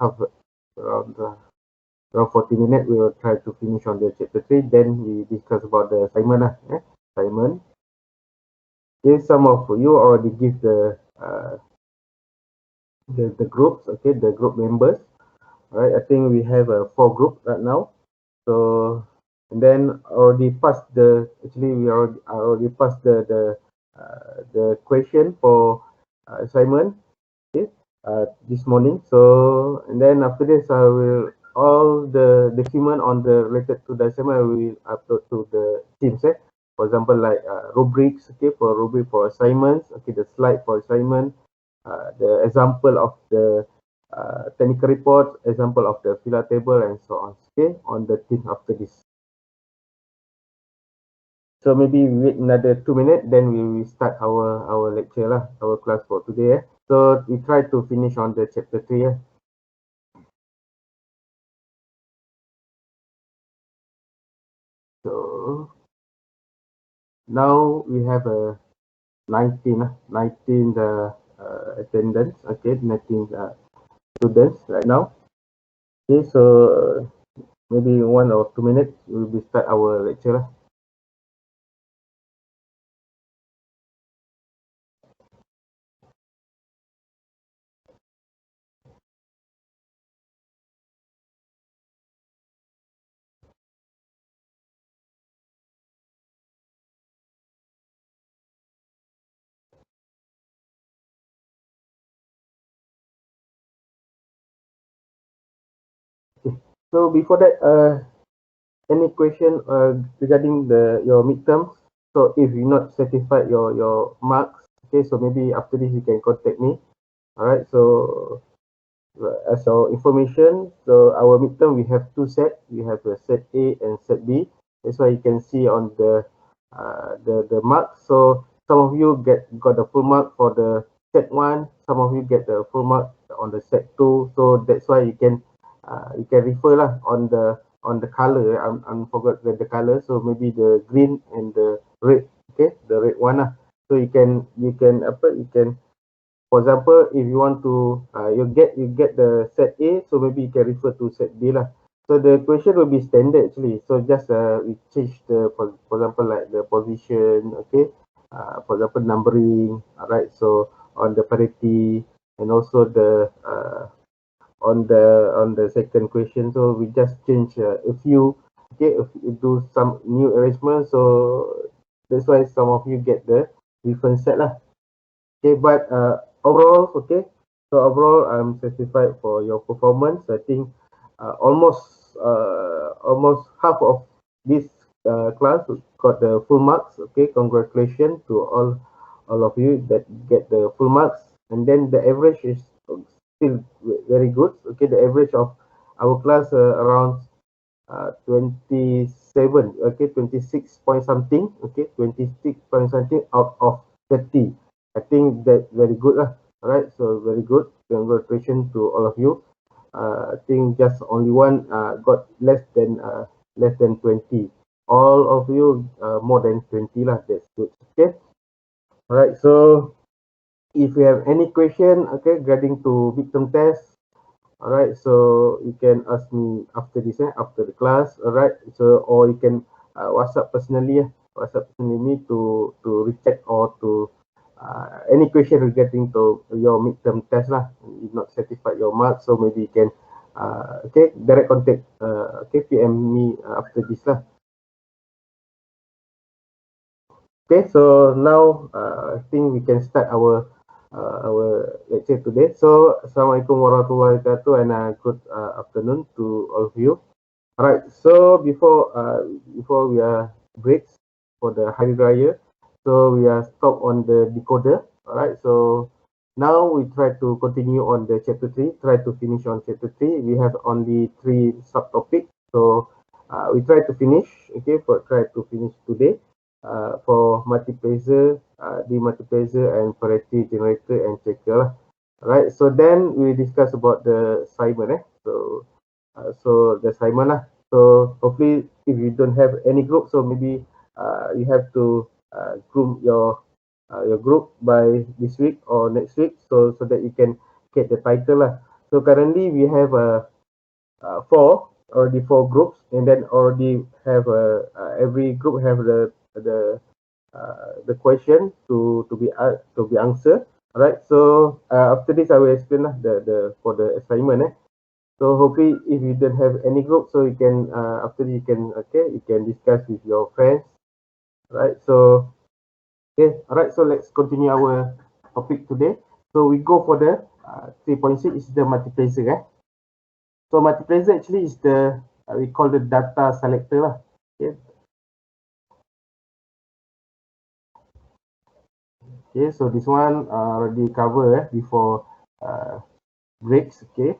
around 40 minutes. We will try to finish on the chapter 3. Then we discuss about the assignment. Assignment. Okay, some of you already give the groups. Okay, the group members. All right, I think we have 4 groups right now. So, and then already passed the, actually we already passed the question for assignment, okay, this morning. So, and then after this, I will, all the document on the related to the assignment, I will upload to the Teams. For example, like rubrics, okay, for rubric for assignments, okay, the slide for assignment, the example of the technical report, example of the filler table, and so on. Okay, on the Teams after this. So maybe we wait another 2 minutes, then we will start our lecture lah, our class for today. So we try to finish on the chapter 3. So now we have a 19 attendance. Okay, 19 students right now. Okay, so maybe 1 or 2 minutes we will start our lecture lah. So before that, any question regarding your midterms? So if you're not satisfied your marks, okay, so maybe after this you can contact me. All right. So as our information, so our midterm we have 2 sets. We have a set A and set B. That's why you can see on the marks. So some of you got the full mark for the set 1. Some of you get the full mark on the set 2. So that's why you can refer lah on the color. I'm forgot the color. So maybe the green and the red. Okay, the red one lah. So you can for example, if you want to you get the set A, so maybe you can refer to set B lah. So the question will be standard actually. So just we change the for example like the position, okay, for example numbering, alright. So on the parity and also the on the second question, so we just change a few, okay, if you do some new arrangement. So that's why some of you get the different set lah. Okay, but overall, okay, so overall I'm satisfied for your performance. I think almost half of this class got the full marks. Okay, congratulations to all of you that get the full marks. And then the average is still very good. Okay, the average of our class around 27, okay, 26 point something, okay, 26 point something out of 30. I think that's very good lah. All right, so very good. Congratulations to all of you. I think just only one got less than 20. All of you more than 20 lah. That's good. Okay. All right. So if you have any question, okay, regarding to midterm test, all right, so you can ask me after this, after the class. All right, so or you can WhatsApp personally, WhatsApp personally me to recheck or to any question regarding to your midterm test lah. If not satisfied your marks, so maybe you can okay, direct contact okay, PM me after this lah. Okay, so now I think we can start our lecture today. So Assalamualaikum warahmatullahi wabarakatuh, and good afternoon to all of you. All right, so before we are breaks for the Hari Raya, so we are stop on the decoder. All right, so now we try to continue on the chapter 3, try to finish on chapter 3. We have only 3 subtopics, so we try to finish, okay, try to finish today. For multiplexer, demultiplexer, and parity generator and checker. Right. So then we discuss about the assignment. So the assignment lah. So hopefully, if you don't have any group, so maybe you have to group your group by this week or next week, so that you can get the title lah. So currently we have four groups, and then already have every group have the question to be answered. All right. So after this, I will explain the for the assignment. So hopefully, if you don't have any group, so you can after you can discuss with your friends. Right. So okay. All right. So let's continue our topic today. So we go for the 3.6 is the multiplexer. So multiplexer actually is the we call the data selector lah. Okay. Okay. So this one already cover before breaks. Okay.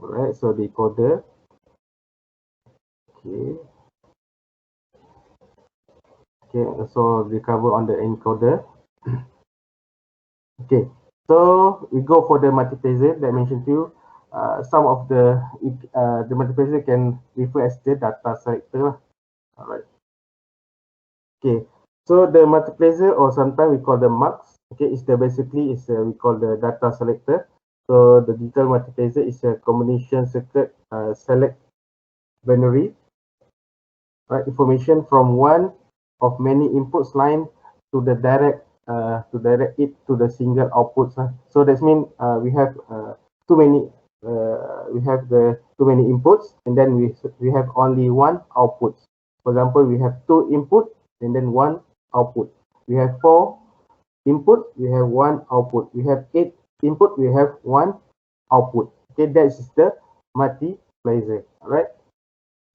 Alright. So decoder. Okay. Okay. So we cover on the encoder. Okay. So we go for the multiplexer that I mentioned to you. Some of the multiplexer can refer as the data selector. Alright. Okay. So the multiplexer, or sometimes we call the mux. Okay, is the basically is we call the data selector. So the digital multiplexer is a combination circuit select binary information from one of many inputs line to the direct it to the single outputs. So that means we have too many we have the too many inputs, and then we have only one output. For example, we have two input and then one output. We have four input, we have one output. We have eight input, we have one output. Okay, that is the multiplexer. All right.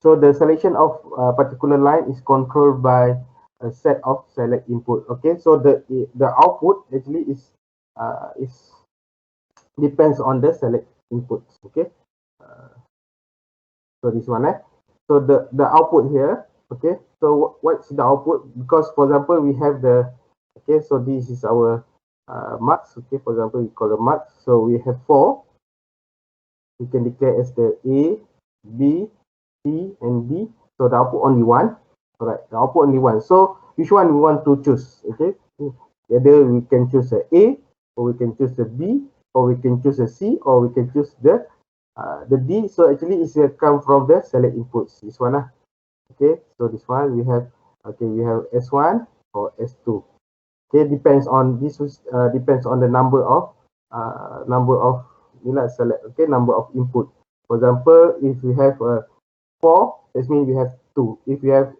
So the selection of a particular line is controlled by a set of select input. Okay, so the output actually is depends on the select inputs. Okay, so this one. So the output here. Okay, so what's the output? Because for example, we have the okay. So this is our marks. Okay, for example, we call the marks. So we have four. We can declare as the A, B, C, and D. So the output only one. Alright, the output only one. So which one we want to choose? Okay, either we can choose a, or we can choose a B, or we can choose a C, or we can choose the D. So actually, it's come from the select inputs. This one Okay, so this one we have we have S1 or S2. Okay, depends on depends on the number of select. Okay, number of input. For example, if we have 4, that means we have 2. If we have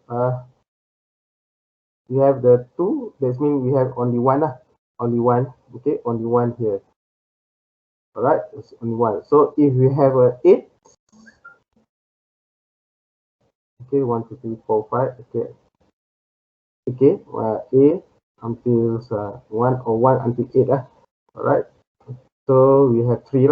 the 2, that means we have only one only one. Okay, only one here. All right, it's only one. So if we have a 8, okay, 1 2 3 4 5. Okay, A until 1 or 1 until 8 All right. So we have three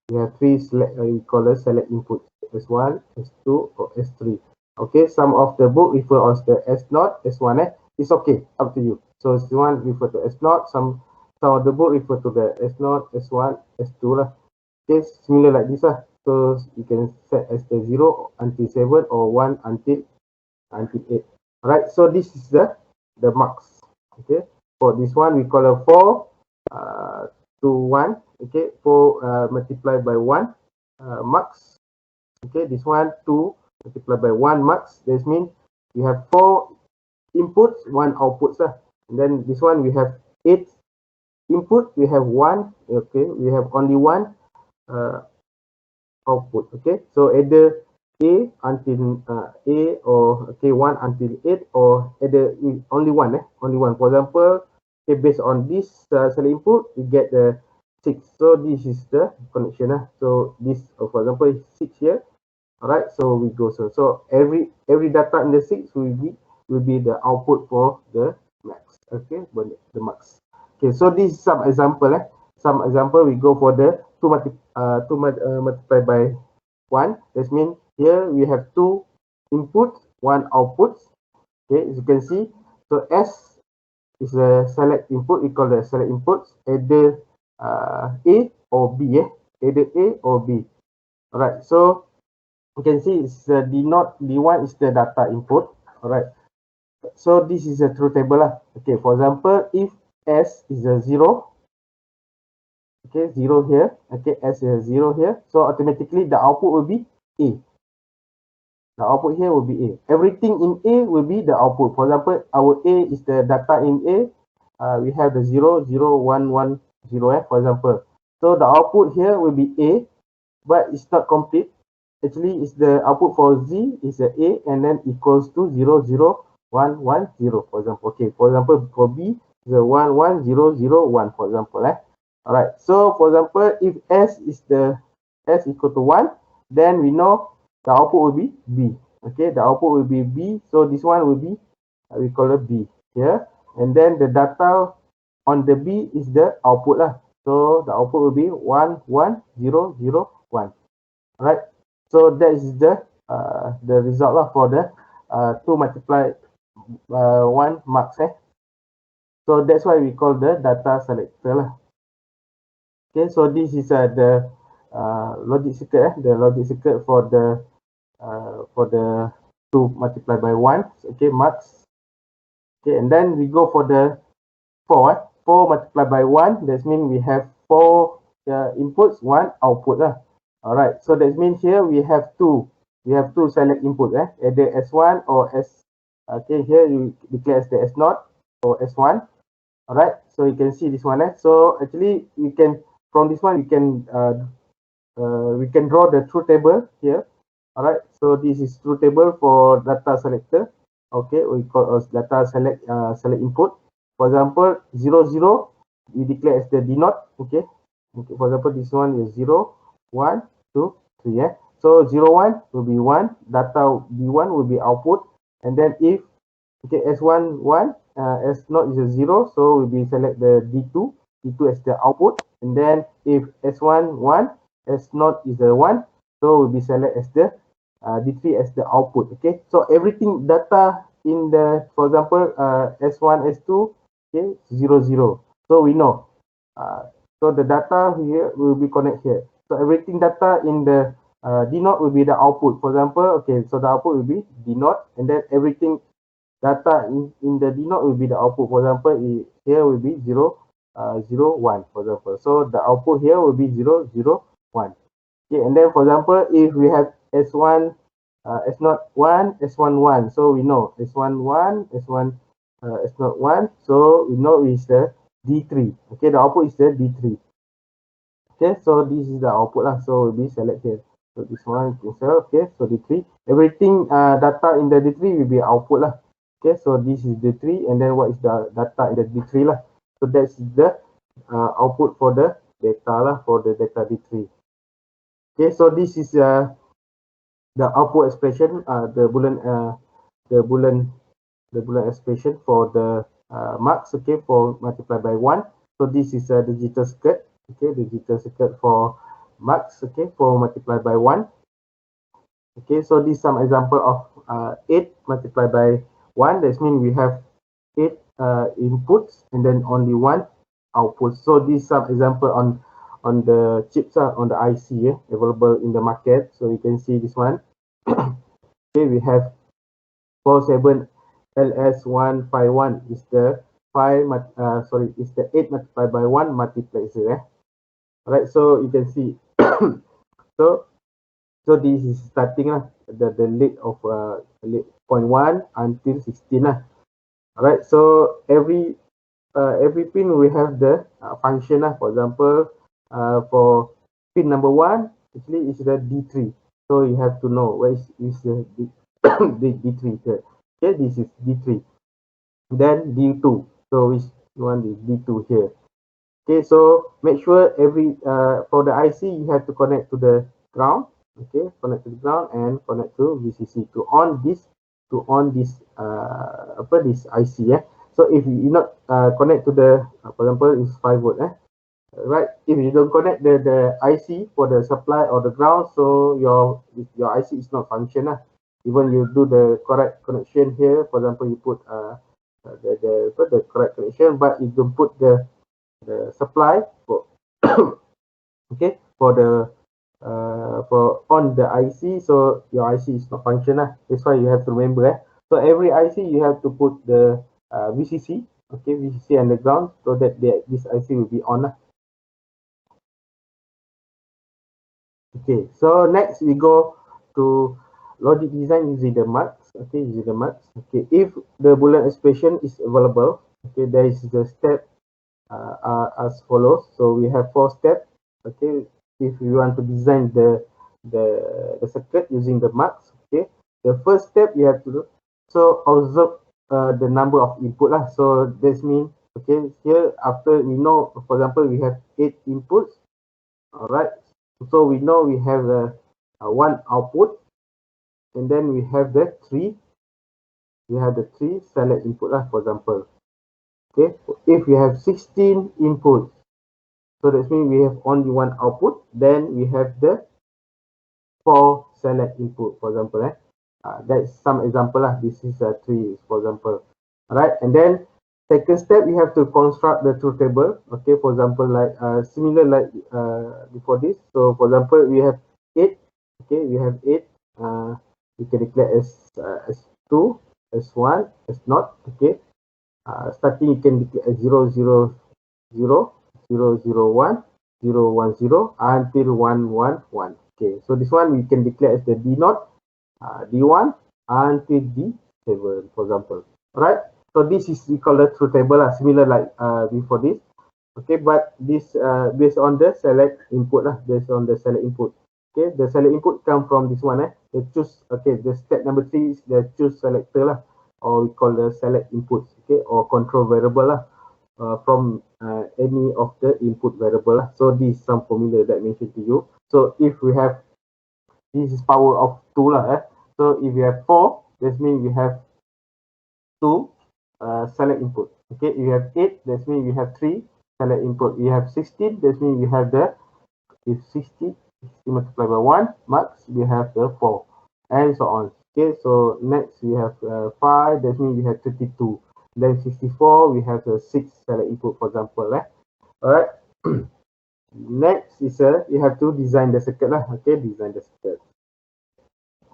We have three select we call it select input S1, S2, or S3. Okay, some of the book refer as the S0, S1. It's okay, up to you. So S1 refer to S0, some of the book refer to the S0, S1, S2 Okay, similar like this So you can set as the 0 until 7 or 1 until 8. Alright, so this is the marks. Okay, for this one we call a 4 to 1. Okay, 4 multiplied by 1 marks. Okay, this one 2 multiplied by 1 marks. This means we have 4 inputs, 1 outputs and then this one we have 8 input, we have 1. Okay, we have only 1 output. Okay, so either A until A, or 1 until 8, or either only one only one. For example, okay, based on this select input, we get the 6. So this is the connection so this for example is 6 here. All right, so we go so every data in the 6 will be the output for the max. Okay, the max. Okay, so this is some example we go for the 2 multiplied by 1. That means here we have 2 inputs, 1 output. Okay, as you can see, so S is the select input. We call the select inputs either A or B. Either A or B. All right, so you can see it's D1 is the data input. All right, so this is a truth table Okay, for example, if S is a 0, okay, 0 here, okay, as a 0 here, so automatically the output will be A. The output here will be A. Everything in A will be the output. For example, our A is the data in A. We have the 0, 0, 1, 1, 0, for example. So the output here will be A, but it's not complete. Actually, it's the output for Z is a A and then equals to 0, 0, 1, 1, 0, for example. Okay, for example, for B is a 1, 1, 0, 0, 1, for example. All right, so for example, if S is the S equal to 1, then we know the output will be B. Okay, the output will be B. So this one will be, we call it B here. And then the data on the B is the output lah. So the output will be 1, 1, 0, 0, 1. Right. So that is the result lah for the 2 multiply 1 marks. So that's why we call the data selector lah. Okay, so this is the logic circuit, the logic circuit for the 2 multiply by 1, okay, marks. Okay, and then we go for the 4. 4 multiplied by 1, that means we have 4 inputs, 1 output lah. All right, so that means here we have two select input, either S1 or S. Okay, here you declare as the S0 or S1. All right, so you can see this one. So actually, we can from this one we can draw the truth table here. All right, so this is truth table for data selector. Okay, we call as data select input. For example, 0, 0, we declare as the D0. Okay, for example, this one is 0, 1, 2, 3. So 0, 1 will be 1, data D1 will be output, and then if S1 1, S0 is a 0, so we select the D2 as the output, and then if S1 1, S0 is a 1, so we select as the D3 as the output. Okay, so everything data in the, for example, S1 S2, okay, 0, 0, so we know so the data here will be connect here, so everything data in the D0 will be the output. For example, okay, so the output will be D0, and then everything data in the D0 will be the output. For example, here will be 0, 0, 1, for example, so the output here will be 0, 0, 1. Okay, and then for example, if we have S1 S0 1, S1 1, so we know S1 1, S1 S0 1, so we know is the D3. Okay, the output is the D3. Okay, so this is the output lah, so we'll be select here. So this one you can sell. Okay, so D3, everything data in the D3 will be output lah. Okay, so this is D3, and then what is the data in the D3 lah. So that's the output for the data lah, for the data D3. Okay, so this is the output expression, the boolean expression for the marks. Okay, for multiply by 1. So this is a digital circuit. Okay, digital circuit for marks. Okay, for multiply by 1. Okay, so this is some example of 8 multiplied by 1. That means we have 8 inputs and then only 1 output. So this is some example on the chips, on the IC available in the market. So you can see this one. Okay, we have 47 LS151 is the 8 multiplied by 1 multiplexer. Alright, so you can see so this is starting the late of late 0.1 until 16 Alright, so every pin we have the function for example, for pin number 1 actually is the D3, so you have to know where is the D3 here. Okay, this is D3, then D2, so which one is D2 here. Okay, so make sure every for the IC you have to connect to the ground. Okay, connect to the ground and connect to VCC to on this this IC. So if you not connect to the for example is 5 volt right, if you don't connect the IC for the supply or the ground, so your IC is not function even you do the correct connection here. For example, you put the correct connection, but you don't put the supply for okay, for the for on the IC, so your IC is not functional. That's why you have to remember. So every IC you have to put the VCC, okay, VCC on the ground, so that this IC will be on. Okay, so next we go to logic design using the marks. Okay, using the marks. Okay, if the Boolean expression is available, okay, there is the step as follows. So we have 4 steps. Okay, if you want to design the circuit using the marks. Okay, the first step you have to do, so observe the number of input lah. So this means, okay, here after we know, for example, we have 8 inputs. All right, so we know we have one output, and then we have the three select input lah, for example. Okay, if we have 16 inputs, so that means we have only one output, then we have the 4 select input, for example. That's some example lah. This is 3, for example. Alright, and then second step, we have to construct the truth table. Okay, for example, like similar like before this. So for example, we have 8. Okay, we have 8. We can declare as 2, as 1, as not. Okay, starting you can declare as 0, 0, 0, 0, 0, 1, 0, 1, 0 until 1, 1, 1. Okay, so this one we can declare as the D0, D1 until D7, for example. Alright, so this is we call the truth table, similar like before this. Okay, but this based on the select input lah, based on the select input. Okay, the select input come from this one. The choose. Okay, the step number 3 is the choose selector lah, or we call the select inputs. Okay, or control variable lah, from any of the input variable lah. So this is some formula that I mentioned to you. So if we have, this is power of 2 lah. So if we have 4, that means we have 2 select input. Okay, if you have 8, that means we have 3 select input. We have 16, that means we have the, if 60 multiplied by 1 marks, we have the 4, and so on. Okay, so next we have 5, that means we have 32. Then 64, we have the 6 select input, for example. Alright. Next is you have to design the circuit lah. Okay, design the circuit.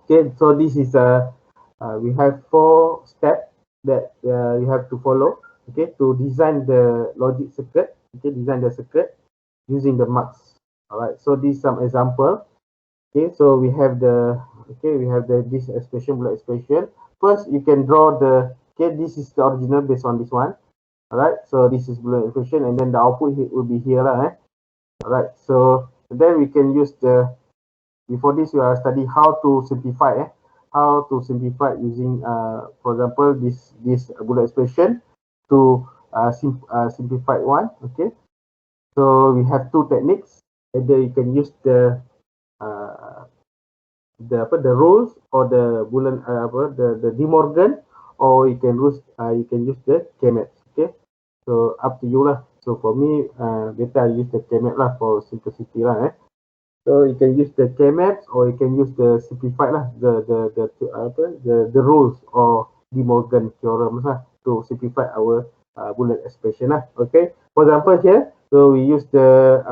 Okay, so this is we have 4 steps that you have to follow. Okay, to design the logic circuit. Okay, design the circuit using the marks. All right, so this is some example. Okay, so we have this expression, Boolean expression. First, you can draw the, okay, this is the original based on this one. All right, so this is Boolean expression, and then the output will be here lah. All right, so then we can use the, before this we are study how to simplify, how to simplify using for example this Boolean expression to simplify one. Okay, so we have 2 techniques. Either you can use the rules or the Boolean the De Morgan, or you can use the K-maps. Okay, so up to you lah. So for me, better I use the K-map lah for simplicity lah. So you can use the K-maps, or you can use the simplified lah, the rules or De Morgan theorems lah, to simplify our Boolean expression lah. Okay, for example here, so we use the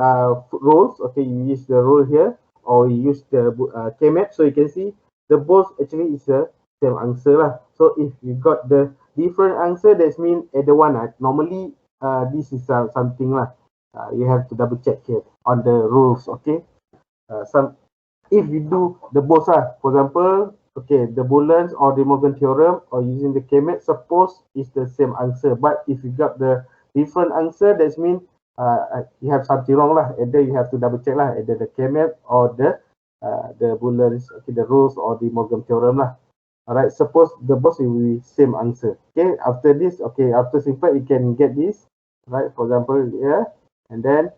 rules. Okay, you use the rule here, or you use the K-map. So you can see the both actually is the same answer lah. So if you got the different answer, that means either one. Normally this is something lah. You have to double check here on the rules. Okay, if you do the both for example, okay, the Booleans or De Morgan theorem or using the K-map, suppose is the same answer, but if you got the different answer, that means you have something wrong lah. Either you have to double check lah, either the K-map or the Booleans, okay, the rules or De Morgan theorem lah. Alright, suppose the both will be same answer. Okay, after this, okay, after simplify, you can get this, right? For example, here, and then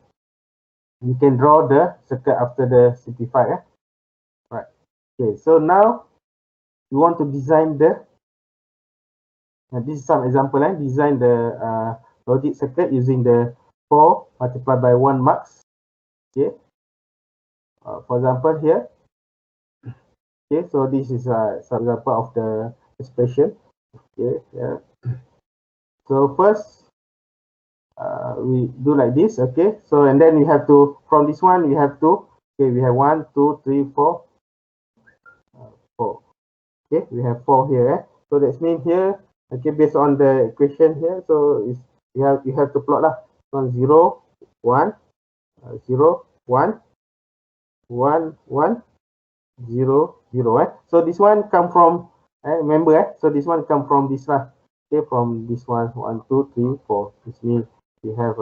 you can draw the circle after the simplify. Right. Okay, so now you want to design the, this is some example, design the logic circuit using the 4 multiplied by 1 marks. Okay, for example here. Okay, so this is some example of the expression. Okay, yeah. So first we do like this. Okay, so and then we have to, from this one we have to, okay, we have 1, 2, 3, 4, 4. Okay, we have 4 here. So that means here, okay, based on the equation here, so is you have to plot lah, 0, 1, 0, 1, 1 1 0 0. So this one come from, remember, so this one come from this lah. Okay, from this one, 1 2 3 4. This means we have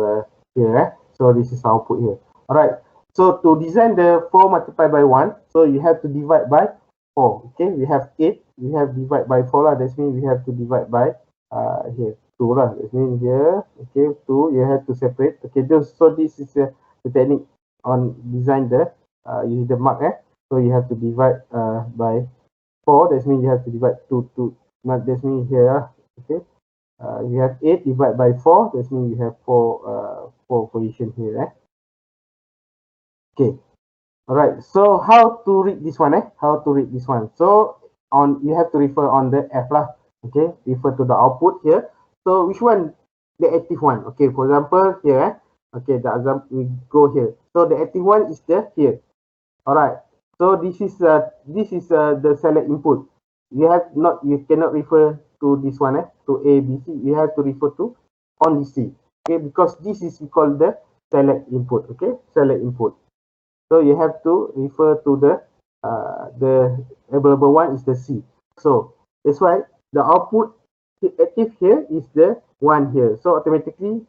here. So this is output here. All right. So to design the 4 multiplied by 1, so you have to divide by 4. Okay, we have 8. We have divide by 4 lah. That means we have to divide by here 2 lah. That means here, okay, 2. You have to separate. Okay, so this is the technique on design the using the mark. So you have to divide by 4. That means you have to divide 2. That means here, okay. You have 8 divided by 4. That means you have 4 position here. Okay. All right. So how to read this one? How to read this one? So you have to refer on the F lah. Okay. Refer to the output here. So which one? The active one. Okay. For example, here. Okay. The example we go here. So the active one is the here. All right. So this is the select input. You cannot refer to this one to A B C. You have to refer to only C. Okay, because this is we call the select input. Okay, select input. So you have to refer to the available one is the C. So that's why the output active here is the one here. So automatically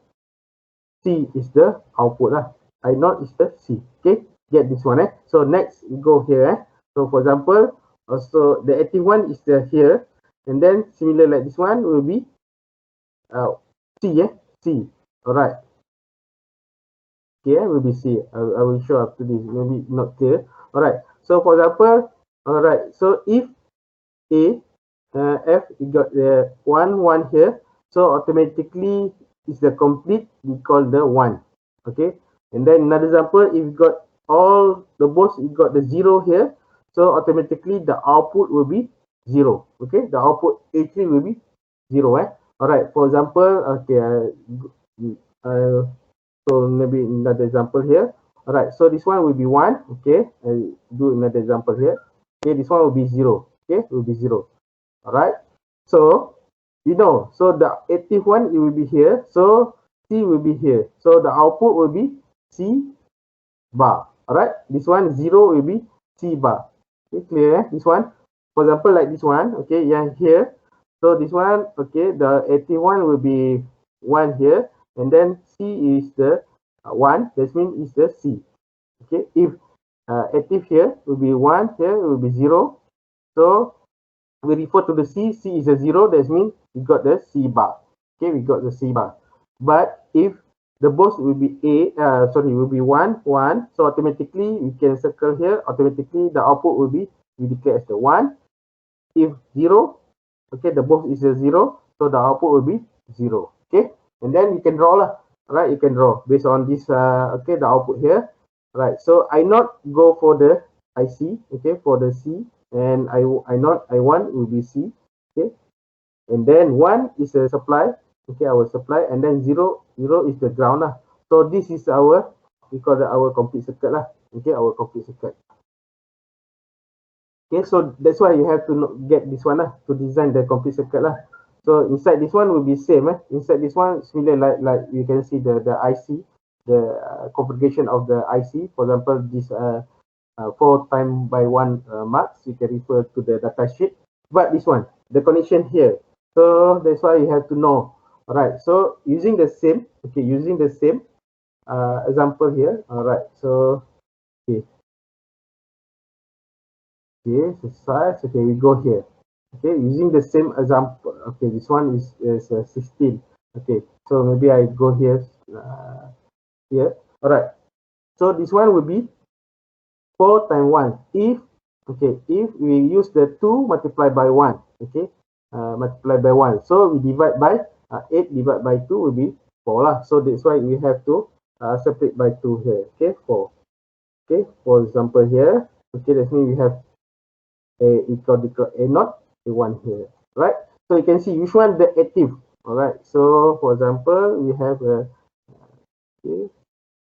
C is the output lah. I not is the C. Okay. Get this one. So next we go here. So for example, also the active one is the here, and then similar like this one will be C. C. All right. Okay, will be C. I will show after this. Maybe not clear. All right. So for example, all right. So if A, F, you got the 1 1 here. So automatically is the complete. We call the 1. Okay. And then another example, if you got all the both, you got the 0 here, so automatically the output will be 0. Okay, the output A3 will be 0. All right. For example, okay, so maybe another example here. All right. So this one will be 1. Okay, I do another example here. Okay, this one will be 0. Okay, will be 0. All right. So so the active one it will be here. So C will be here. So the output will be C bar. All right, this one 0 will be C bar. Okay, clear? This one, for example, like this one. Okay, yeah, here. So this one, okay, the active one will be 1 here, and then C is the 1. That means is the C. Okay, if active here will be 1, here will be 0. So we refer to the C. C is a 0. That means we got the C bar. Okay, we got the C bar. But if the both will be will be 1 1, so automatically we can circle here. Automatically the output will be we declare as the 1. If 0, okay, the both is a 0, so the output will be 0. Okay, and then you can draw lah. Right, you can draw based on this okay, the output here. Right, so I not go for the IC. Okay, for the C, and I want will be C. Okay, and then 1 is a supply. Okay, our supply, and then 0 is the ground lah. So this is our, we call that our complete circuit lah. Okay, our complete circuit. Okay, so that's why you have to get this one lah, to design the complete circuit lah. So inside this one will be same. Inside this one similar like you can see the IC, the configuration of the IC. For example, this 4 times by 1 marks, you can refer to the data sheet. But this one, the connection here. So that's why you have to know. All right, so using the same, okay, using the same example here. All right, so okay, so size. Okay, we go here. Okay, using the same example. Okay, this one is 16. Okay, so maybe I go here. Here. All right, so this one will be 4 times 1. If we use the 2 multiplied by 1. Okay, multiplied by 1. So we divide by 8 divided by 2 will be 4 lah. So that's why we have to separate by 2 here. Okay, 4. Okay, for example here. Okay, that means we have a equal A0, A1 here. Right? So you can see which one the active. All right. So for example, we have okay,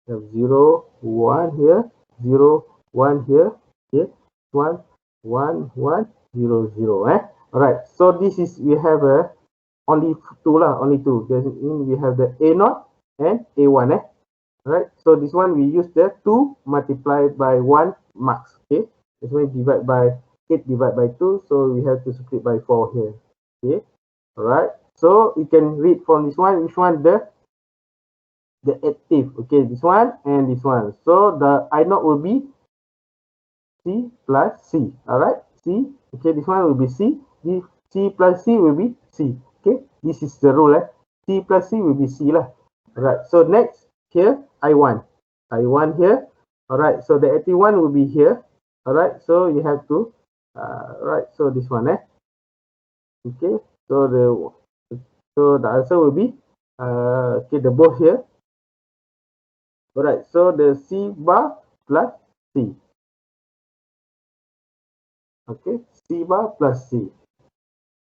have 0 1 here, 0 1 here. Okay, 1 1 1 0 0. All right. So this is we have a only 2 lah, only 2. Then we have the A0 and A1. Right. So this one we use the 2 multiplied by 1 marks. Okay, that's why divide by 8 divided by 2, so we have to split by 4 here. Okay, all right. So you can read from this one which one the active. Okay, this one and this one. So the I naught will be C plus C. All right, C. Okay, this one will be C. This C plus C will be C. Okay, this is the rule. C plus C will be C lah. All right. So next here I1 here. All right. So the active one will be here. All right. So you have to right. So this one Okay. So the answer will be okay, the both here. All right. So the C bar plus C. Okay. C bar plus C.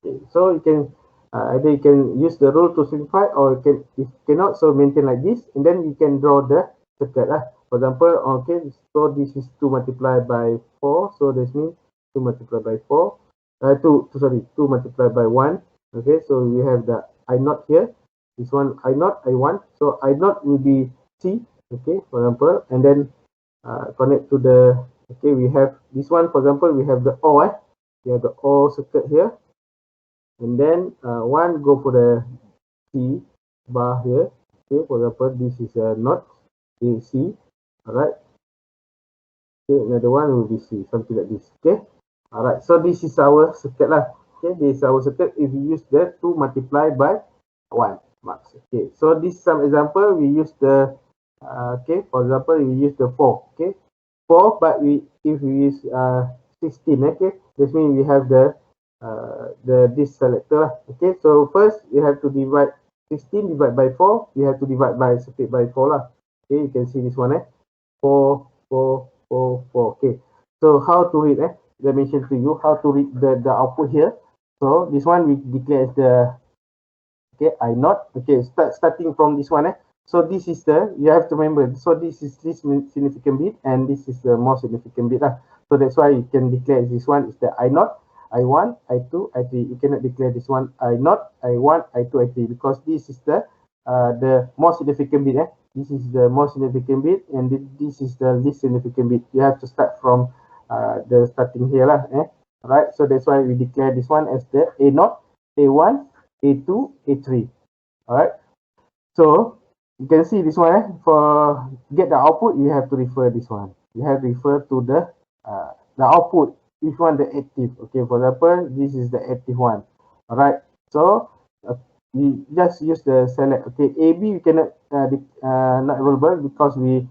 Okay. So you can either you can use the rule to simplify, or you can, if cannot, so maintain like this, and then you can draw the circle lah. For example, okay, so this is 2 multiplied by 4, so this means 2 multiplied by 4, 2 multiplied by 1. Okay, so we have the I naught here. This one I naught I1, so I naught will be C. Okay, for example, and then connect to the, okay, we have this one. For example, we have the O. We have the O circuit here, and then one go for the C bar here. Okay, for example, this is a not C. All right. Okay, another one will be C, something like this. Okay. All right. So this is our circuit lah. Okay, this is our circuit if we use the 2 multiplied by 1 marks. Okay. So this some example we use the okay. For example, we use the 4. Okay, 4, but if we use 16. Okay, this means we have the this selector. Okay, so first we have to divide 16 divided by 4. We have to divide by split by 4 lah. Okay, you can see this one 4 4 4 4. Okay, so how to read I mentioned to you how to read the output here. So this one we declare as the okay I naught. Okay, starting from this one so this is the, you have to remember, so this is this significant bit, and this is the most significant bit lah. So that's why you can declare this one is the I naught, I1, I2, I3. You cannot declare this one I naught, I1, I2, I3, because this is the most significant bit this is the most significant bit, and this is the least significant bit. You have to start from the starting here lah right. So that's why we declare this one as the A naught, A1, A2, A3. All right. So you can see this one for get the output, you have to refer this one. You have to refer to the output, which one the active. Okay, for example, this is the active one. All right. So we just use the select. Okay, AB we cannot not available because we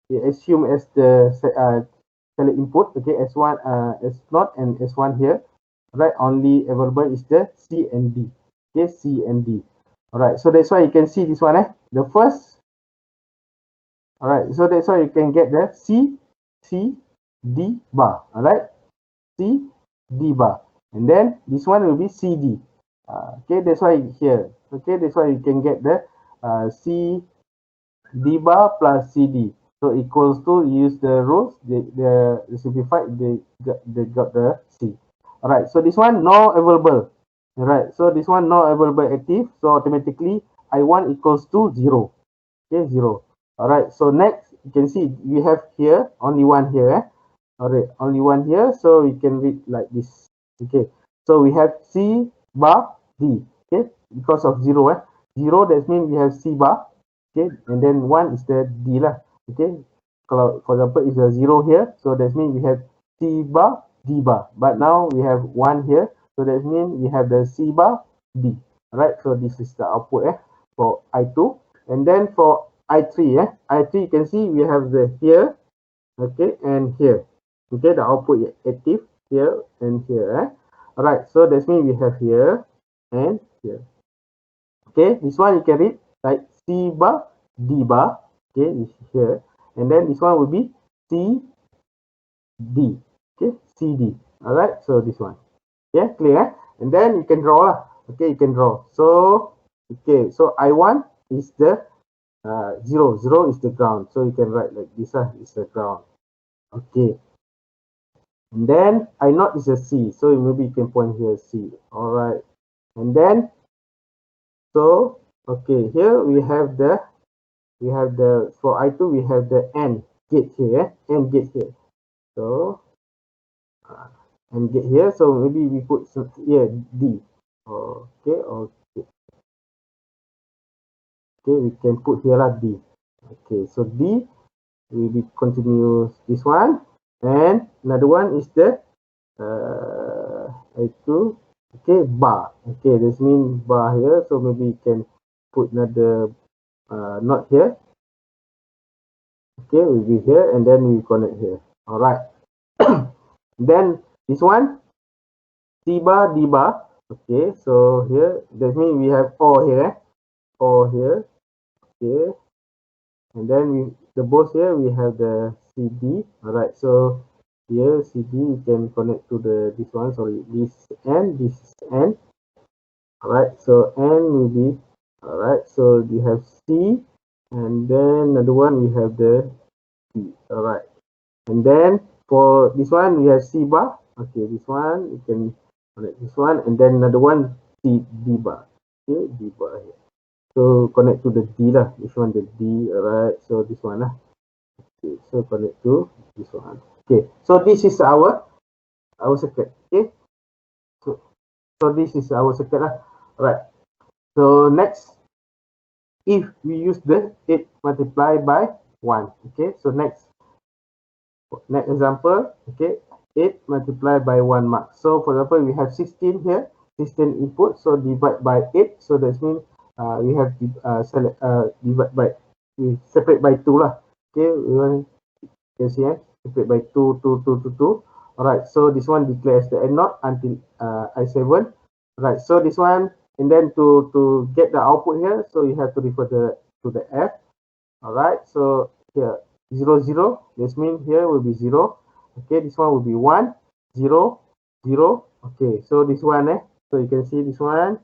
assume as the select input. Okay, S1 S0 and S1 here. Right, only available is the C and D. Okay, C and D. All right, so that's why you can see this one the first. All right, so that's why you can get the C D bar. All right, C D bar, and then this one will be CD. Okay, that's why here. Okay, that's why you can get the C D bar plus CD. So equals to, use the rules, the simplified, they got the C. All right, so this one no available. All right, so this one no available active, so automatically I1 equals to 0. Okay, 0. All right, so next you can see we have here only one here all right, only one here, so we can read like this. Okay, so we have C bar D. Okay, because of 0 0, that means we have C bar. Okay, and then 1 is the D lah. Okay, kalau for example is a 0 here, so that means we have C bar D bar, but now we have 1 here, so that means we have the C bar D. All right, so this is the output for I2, and then for I3 I3 you can see we have the here, okay, and here. Okay, the output active here and here all right, so that means we have here and here. Okay, this one you can read like C bar D bar. Okay, is here, and then this one will be C D. Okay, CD. All right, so this one. Yeah, clear and then you can draw lah. Okay, you can draw. So okay, so I1 is the 0 is the ground, so you can write like this is the ground. Okay, and then I naught is a C, so maybe you can point here C. All right, and then so okay, here we have the we have the, for I2 we have the AND gate here, AND gate here. So and get here, so maybe we put here D. Okay, okay, okay, we can put here lah D. Okay, so D will be continue this one, and another one is the I2. Okay, bar. Okay, this means bar here, so maybe you can put another not here. Okay, will be here, and then we connect here. All right. Then this one C bar, D bar. Okay, so here that means we have OR here, OR here. Okay, and then we the both here we have the CD. All right, so here CD we can connect to the this one. Sorry, this N, this N. All right, so N will be all right. So we have C, and then another one we have the C. All right, and then for this one we have C bar. Okay, this one we can connect this one, and then another one C D bar. Okay, D bar here. So connect to the D lah. This one the D. Alright. So this one lah. Okay. So connect to this one. Okay. So this is our circuit. Okay. So this is our circuit lah. Alright. So next, if we use the 8 multiplied by 1. Okay. So next example. Okay. 8 multiplied by 1 mark. So for example, we have 16 here. 16 input. So divide by 8. So that means we have select divide by, we separate by 2 lah. Okay, we want you see separate by 2, 2, 2, 2, 2. All right, so this one declares the N0 until I7. All right, so this one, and then to get the output here, so you have to refer to the F. All right, so here 0, 0. This means here will be 0. Okay, this one will be 1, 0, 0. Okay, so this one so you can see this one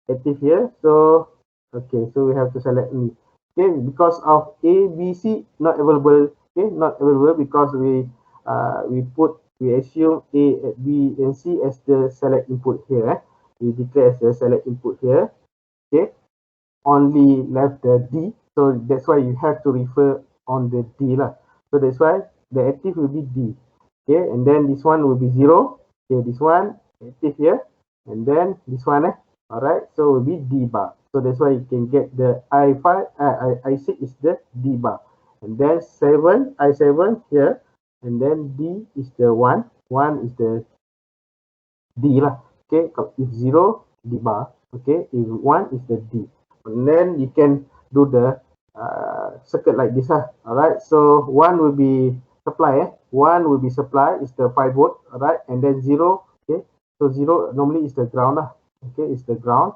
active here. So okay, so we have to select me. Okay, because of A, B, C not available. Okay, not available because we assume A, B, and C as the select input here. We declare as the select input here. Okay, only left the D. So that's why you have to refer on the D lah. So that's why the active will be D. Okay, and then this one will be 0. Okay, this one active here, and then this one all right, so will be D bar. So that's why you can get the I5, I6 is the D bar, and then 7, I7 here, and then D is the 1, 1 is the D lah. Okay, if 0, D bar. Okay, if 1 is the D, and then you can do the circuit like this lah. All right, so 1 will be supply 1 will be supply is the 5 volt. All right, and then 0. Okay, so 0 normally is the ground lah. Okay, is the ground.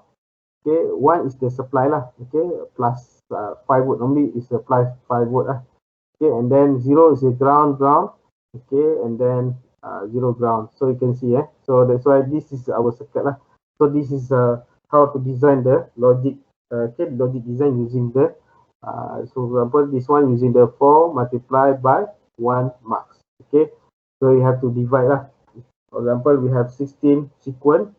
Okay, 1 is the supply lah. Okay, plus 5 volt normally is the plus 5 volt lah. Okay, and then 0 is the ground. Okay, and then 0 ground. So you can see so that's why this is our circuit lah. So this is how to design the logic. Okay, logic design using the so for example this one using the 4 multiplied by 1 marks. Okay, so you have to divide lah. For example, we have 16 sequence.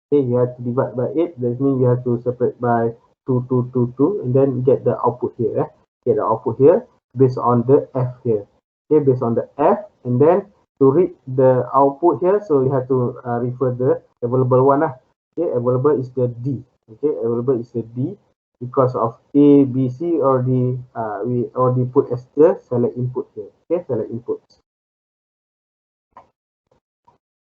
Okay, you have to divide by 8. That means you have to separate by 2, 2, 2, 2, and then get the output here. Get the output here based on the F here. Okay, based on the F, and then to read the output here, so you have to refer the available one lah. Okay, available is the D. Okay, available is the D because of A, B, C already we already put as the select input here. Okay, select inputs.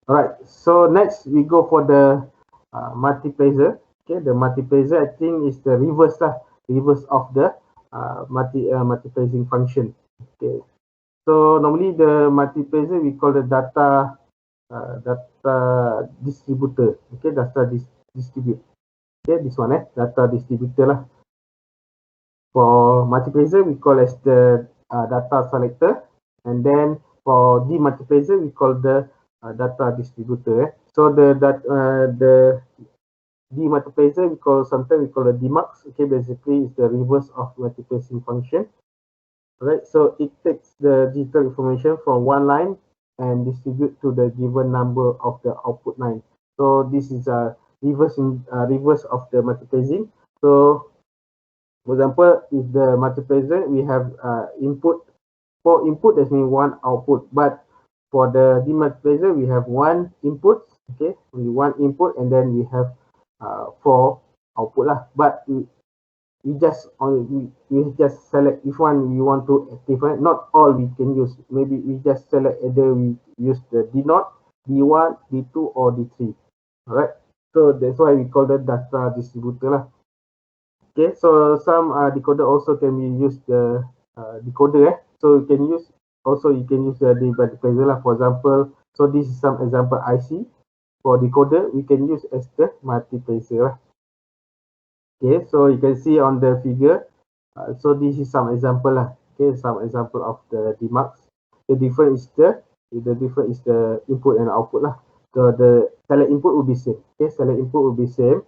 All right, so next we go for the multiplexer. Okay, the multiplexer I think is the reverse lah, reverse of the multiplexing function. Okay, so normally the multiplexer we call the data distributor. Okay, data distribute. Okay, this one data distributor lah. For multiplexer we call as the data selector, and then for demultiplexer we call the data distributor. So the demultiplexer we call, sometimes we call the demux. Okay, basically it's the reverse of multiplexing function. Right, so it takes the digital information from one line and distribute to the given number of the output line. So this is a reverse of the multiplexing. So For example, if the multiplexer we have input, 4 input, that means 1 output, but for the demultiplexer we have 1 input, okay, only 1 input, and then we have 4 output lah. But we just just select which one we want to activate. Not all we can use. Maybe we just select either we use the D0, D1, D2, or D3. Alright. So that's why we call the data distributor lah. Okay. So some decoder also can be used the decoder. So you can use the demultiplexer lah. For example, so this is some example IC for decoder. We can use as the multiplexer lah. Okay, so you can see on the figure. So this is some example lah. Okay, some example of the demux. The difference is the input and output lah. So the select input will be same. Okay, select input will be same.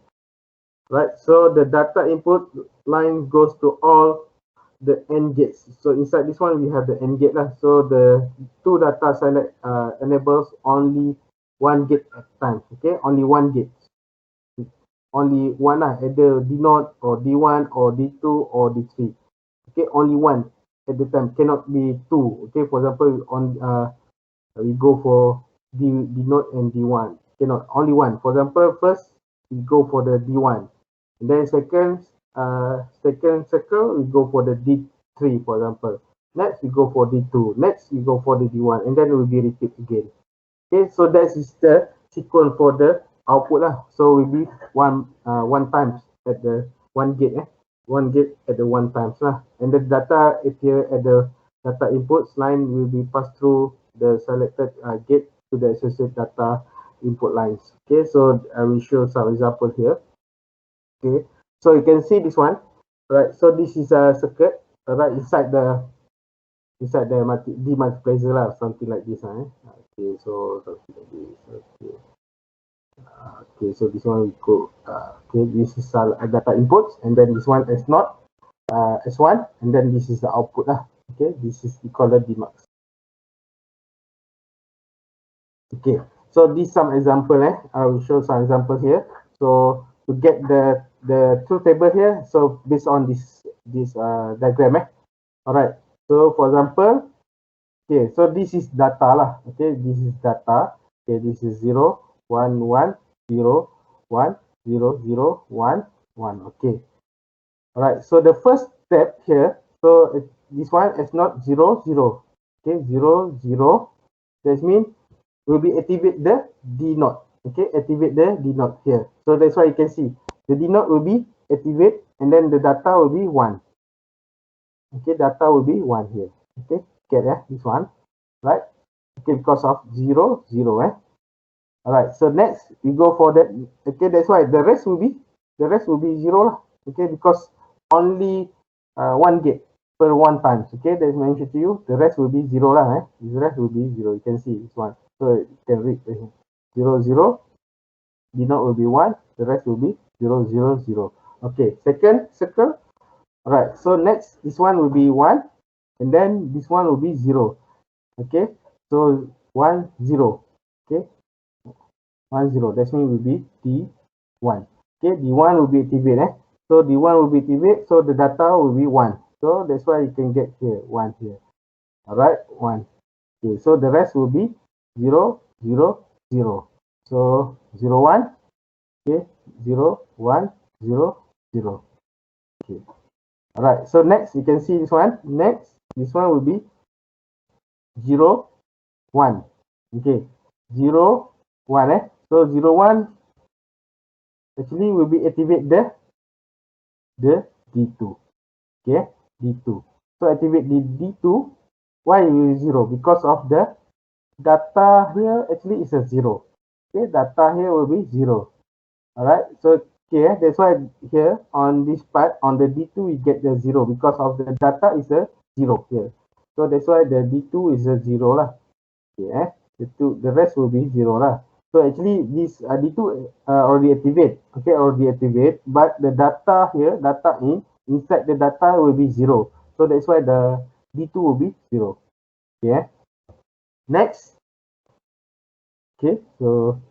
Right. So the data input line goes to all the AND gates. So inside this one we have the AND gate lah. So the two data select enables only one gate at a time. Okay, only one gate. Only one lah, either D0 or D1 or D2 or D3. Okay, only one at the time, cannot be two. Okay, for example, on we go for D0 and D1, cannot, only one. For example, first we go for the D1, and then second circle we go for the D3, for example. Next we go for D2, next we go for the D1, and then it will be repeat again. Okay, so that is the sequence for the output lah. So will be one times at the one gate at the one times lah, and the data appear at the data inputs line will be passed through the selected gate to the associated data input lines. Okay, so I will show some example here. Okay, so you can see this one, right? So this is a circuit, right, inside the demultiplexer lah, something like this. Okay, so something like this. Okay. Okay, so this one we go. Okay, this is data inputs, and then this one is not S1, and then this is the output lah. Okay, this is we call the demux. Okay, so this some example. I will show some example here. So to get the truth table here, so based on this diagram. All right. So for example, okay, so this is data lah. Okay, this is data. Okay, this is 0, 1, 1, 0, 1, 0, 0, 1, 1. Okay. All right. So the first step here, so this one is not 0, 0. Okay, 0, 0. That means will be activate the D0. Okay, activate the D0 here. So that's why you can see the D0 will be activate, and then the data will be 1. Okay, data will be 1 here. Okay, get this one, right? Okay, because of 0, 0. All right, so next we go for that. Okay, that's why the rest will be 0 lah. Okay, because only one gate per one times. Okay, that's mentioned to you. The rest will be 0 lah. The rest will be 0. You can see this one. So you can read 0, 0. D0 will be 1. The rest will be 0, 0, 0. Okay, second circle. All right, so next this one will be 1, and then this one will be 0. Okay, so 1, 0. Okay, 1, 0. That means will be D1. Okay, D1 will be activate. So D1 will be activate. So the data will be 1. So that's why you can get here 1 here. All right, 1. Okay, so the rest will be 0, 0, 0. So 0, 1. Okay, 0, 1, 0, 0. Okay. All right. So next you can see this one. Next, this one will be 0, 1. Okay, 0, 1. So 0, 1 actually will be activate the D2. Okay, D2. So activate the D2. Why is 0? Because of the data here actually is a 0. Okay, data here will be 0. All right. So okay, that's why here on this part on the D2 we get the 0 because of the data is a 0 here. So that's why the D2 is a 0 lah. Okay, the rest will be 0 lah. So actually this D2 already activate. Okay, already activate, but the data here, data inside the data will be 0. So that's why the D2 will be 0. Okay. Next. Okay, so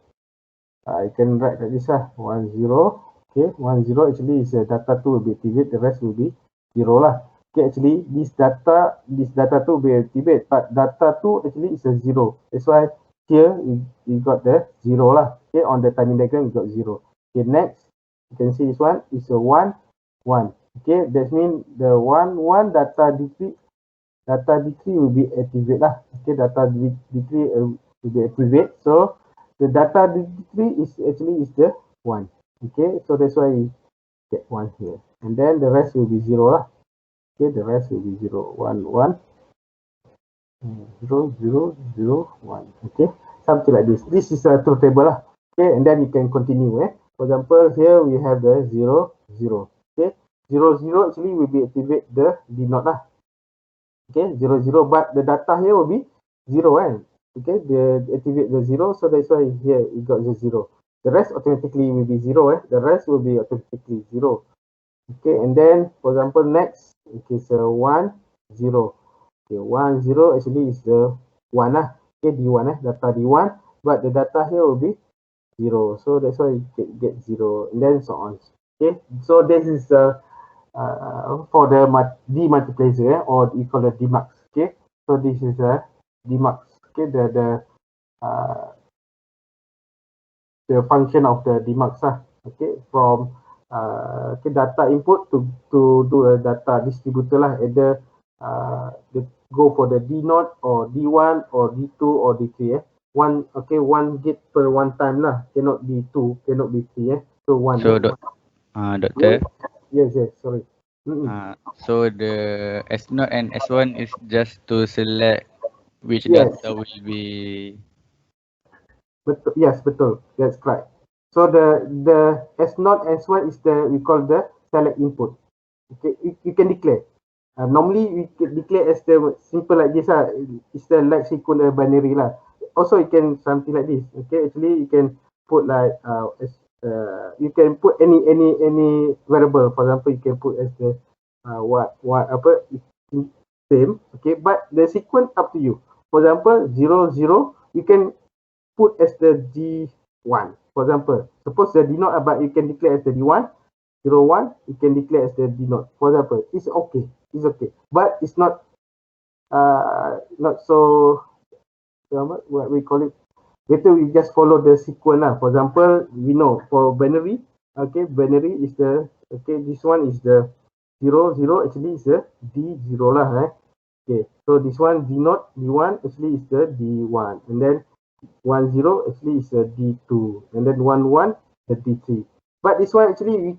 I can write like this 1, 0. Okay, 1 0 actually is data 2 will be activate, the rest will be 0 lah. Okay, actually this data 2 will be activate, but data 2 actually is a 0. That's why here we got the 0 lah. Okay, on the timing diagram we got 0. Okay, next you can see this one is a 1 1. Okay, that means the 1 1 data D3 will be activate lah. Okay, data D3 will be activate. So the data D3 is actually is the 1. Okay, so that's why we get 1 here. And then the rest will be 0 lah. Okay, the rest will be 0, 1, 1, 0, 0, 0, 1. Okay, something like this. This is a truth table lah. Okay, and then you can continue. For example, here we have the 0, 0. Okay, 0, 0 actually will be activate the D naught lah. Okay, 0, 0, but the data here will be 0 kan. Okay, the activate the 0, so that's why here it got the 0. The rest automatically will be 0. The rest will be automatically 0. Okay, and then for example next, okay, so 1 0. Okay, 1 0 actually is the 1 lah. Okay, D1 data D1, but the data here will be 0. So that's why you get 0, and then so on. Okay, so this is for the demultiplexer, or we call it demux. Okay, so this is a demux. Okay, the function of the demux lah. Okay, from okay, data input to do a data distributor lah, either go for the D0 or D1 or D2 or D3. One gate per one time lah, cannot be 2, cannot be 3. So 1. So doctor, yes, sorry. so the S0 and S1 is just to select which Yes. data will be. Betul, yes, betul. That's correct. So the S0 S1 is we call the select input. Okay, you can declare. Normally we can declare as the simple like this lah. It's the like sequence binary lah. Also you can something like this. Okay, actually you can put like you can put any variable. For example, you can put as the same. Okay, but the sequence up to you. For example, 0 0, you can put as the D1. For example, suppose the D0, but you can declare as the D1. 0 1, you can declare as the D0. For example, it's okay. It's okay, but it's not so what we call it. Better we just follow the sequence lah. For example, we know for binary, okay, binary is the this one is the 0 0, actually is the D0 lah. Okay, so this one D0 D1 actually is the D1, and then 1 0 actually is a D2, and then 1 1 the D3. But this one actually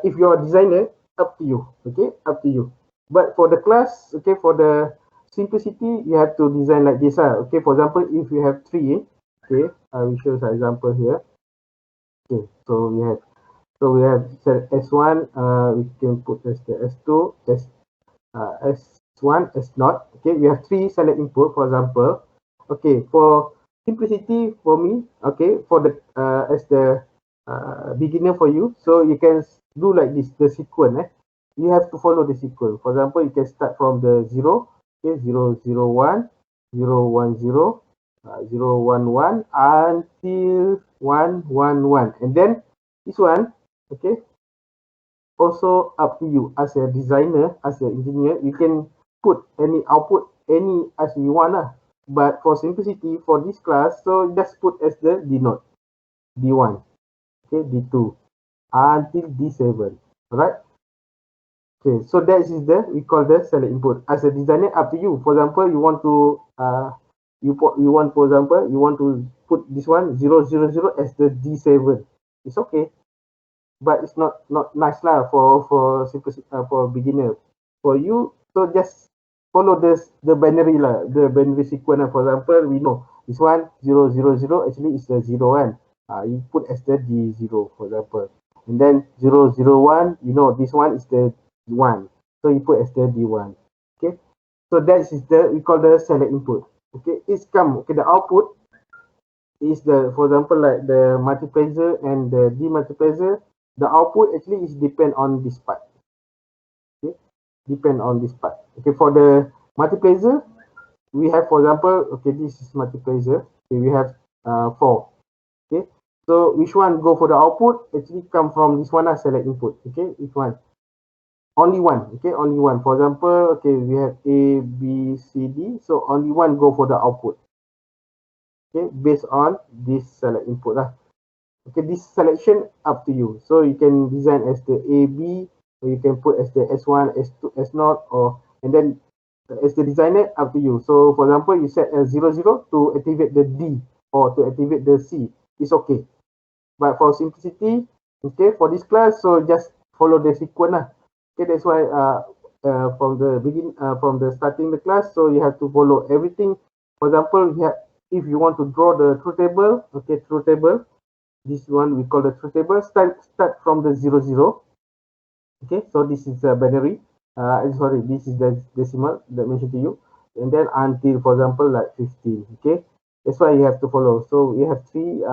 if you're a designer, up to you. Okay, up to you. But for the class, okay, for the simplicity, you have to design like this. Okay, for example, if you have 3, okay, I will show some example here. Okay, so we have S1, we can put as the S2, S1, S0. Okay, we have 3 select input, for example. Okay, for simplicity for me, okay, for the as the beginner for you, so you can do like this, the sequence. You have to follow the sequence. For example, you can start from the 0, okay, 0 0 1, 0 1 0, 0 1 1 until 1 1 1, and then this one, okay, also up to you as a designer, as an engineer. You can put any output any as you want lah. But for simplicity for this class, so just put as the D0, D1, okay, D2 until D7. Alright. Okay, so that is we call the select input. As a designer, up to you. For example, you want to for example, you want to put this one 0 0 0 as the D7. It's okay, but it's not nice lah for simplicity for beginner. For you, so just follow the binary lah, the binary sequence. For example, we know this one 0 0 0 actually is a 0 one. You put as the D0, for example, and then 0 0 1, you know this one is the 1, so you put as the D1. Okay, so that is we call the select input. Okay, it's okay, the output is for example, like the multiplexer and the demultiplexer, the output actually is depend on this part. Okay, depend on this part. Okay, for the multiplexer, we have, for example, okay, this is multiplexer. Okay, we have 4. Okay, So which one go for the output? Actually come from this one, select input. Okay, which one? Only one. Okay, only one. For example, okay, we have A, B, C, D. So only one go for the output. Okay, based on this select input lah. Okay, this selection up to you. So you can design as the A, B, or you can put as the S1, S2, S0, or and then as the designer, up to you. So for example, you set a 00 to activate the D or to activate the C. It's okay. But for simplicity, okay, for this class, so just follow the sequence lah. Okay, that's why from the starting the class, so you have to follow everything. For example, if you want to draw the truth table, okay, truth table, this one we call the truth table. Start from the 00. Okay, so this is a binary. Sorry, this is the decimal that mentioned to you, and then until, for example, like 15. Okay, that's why you have to follow. So we have three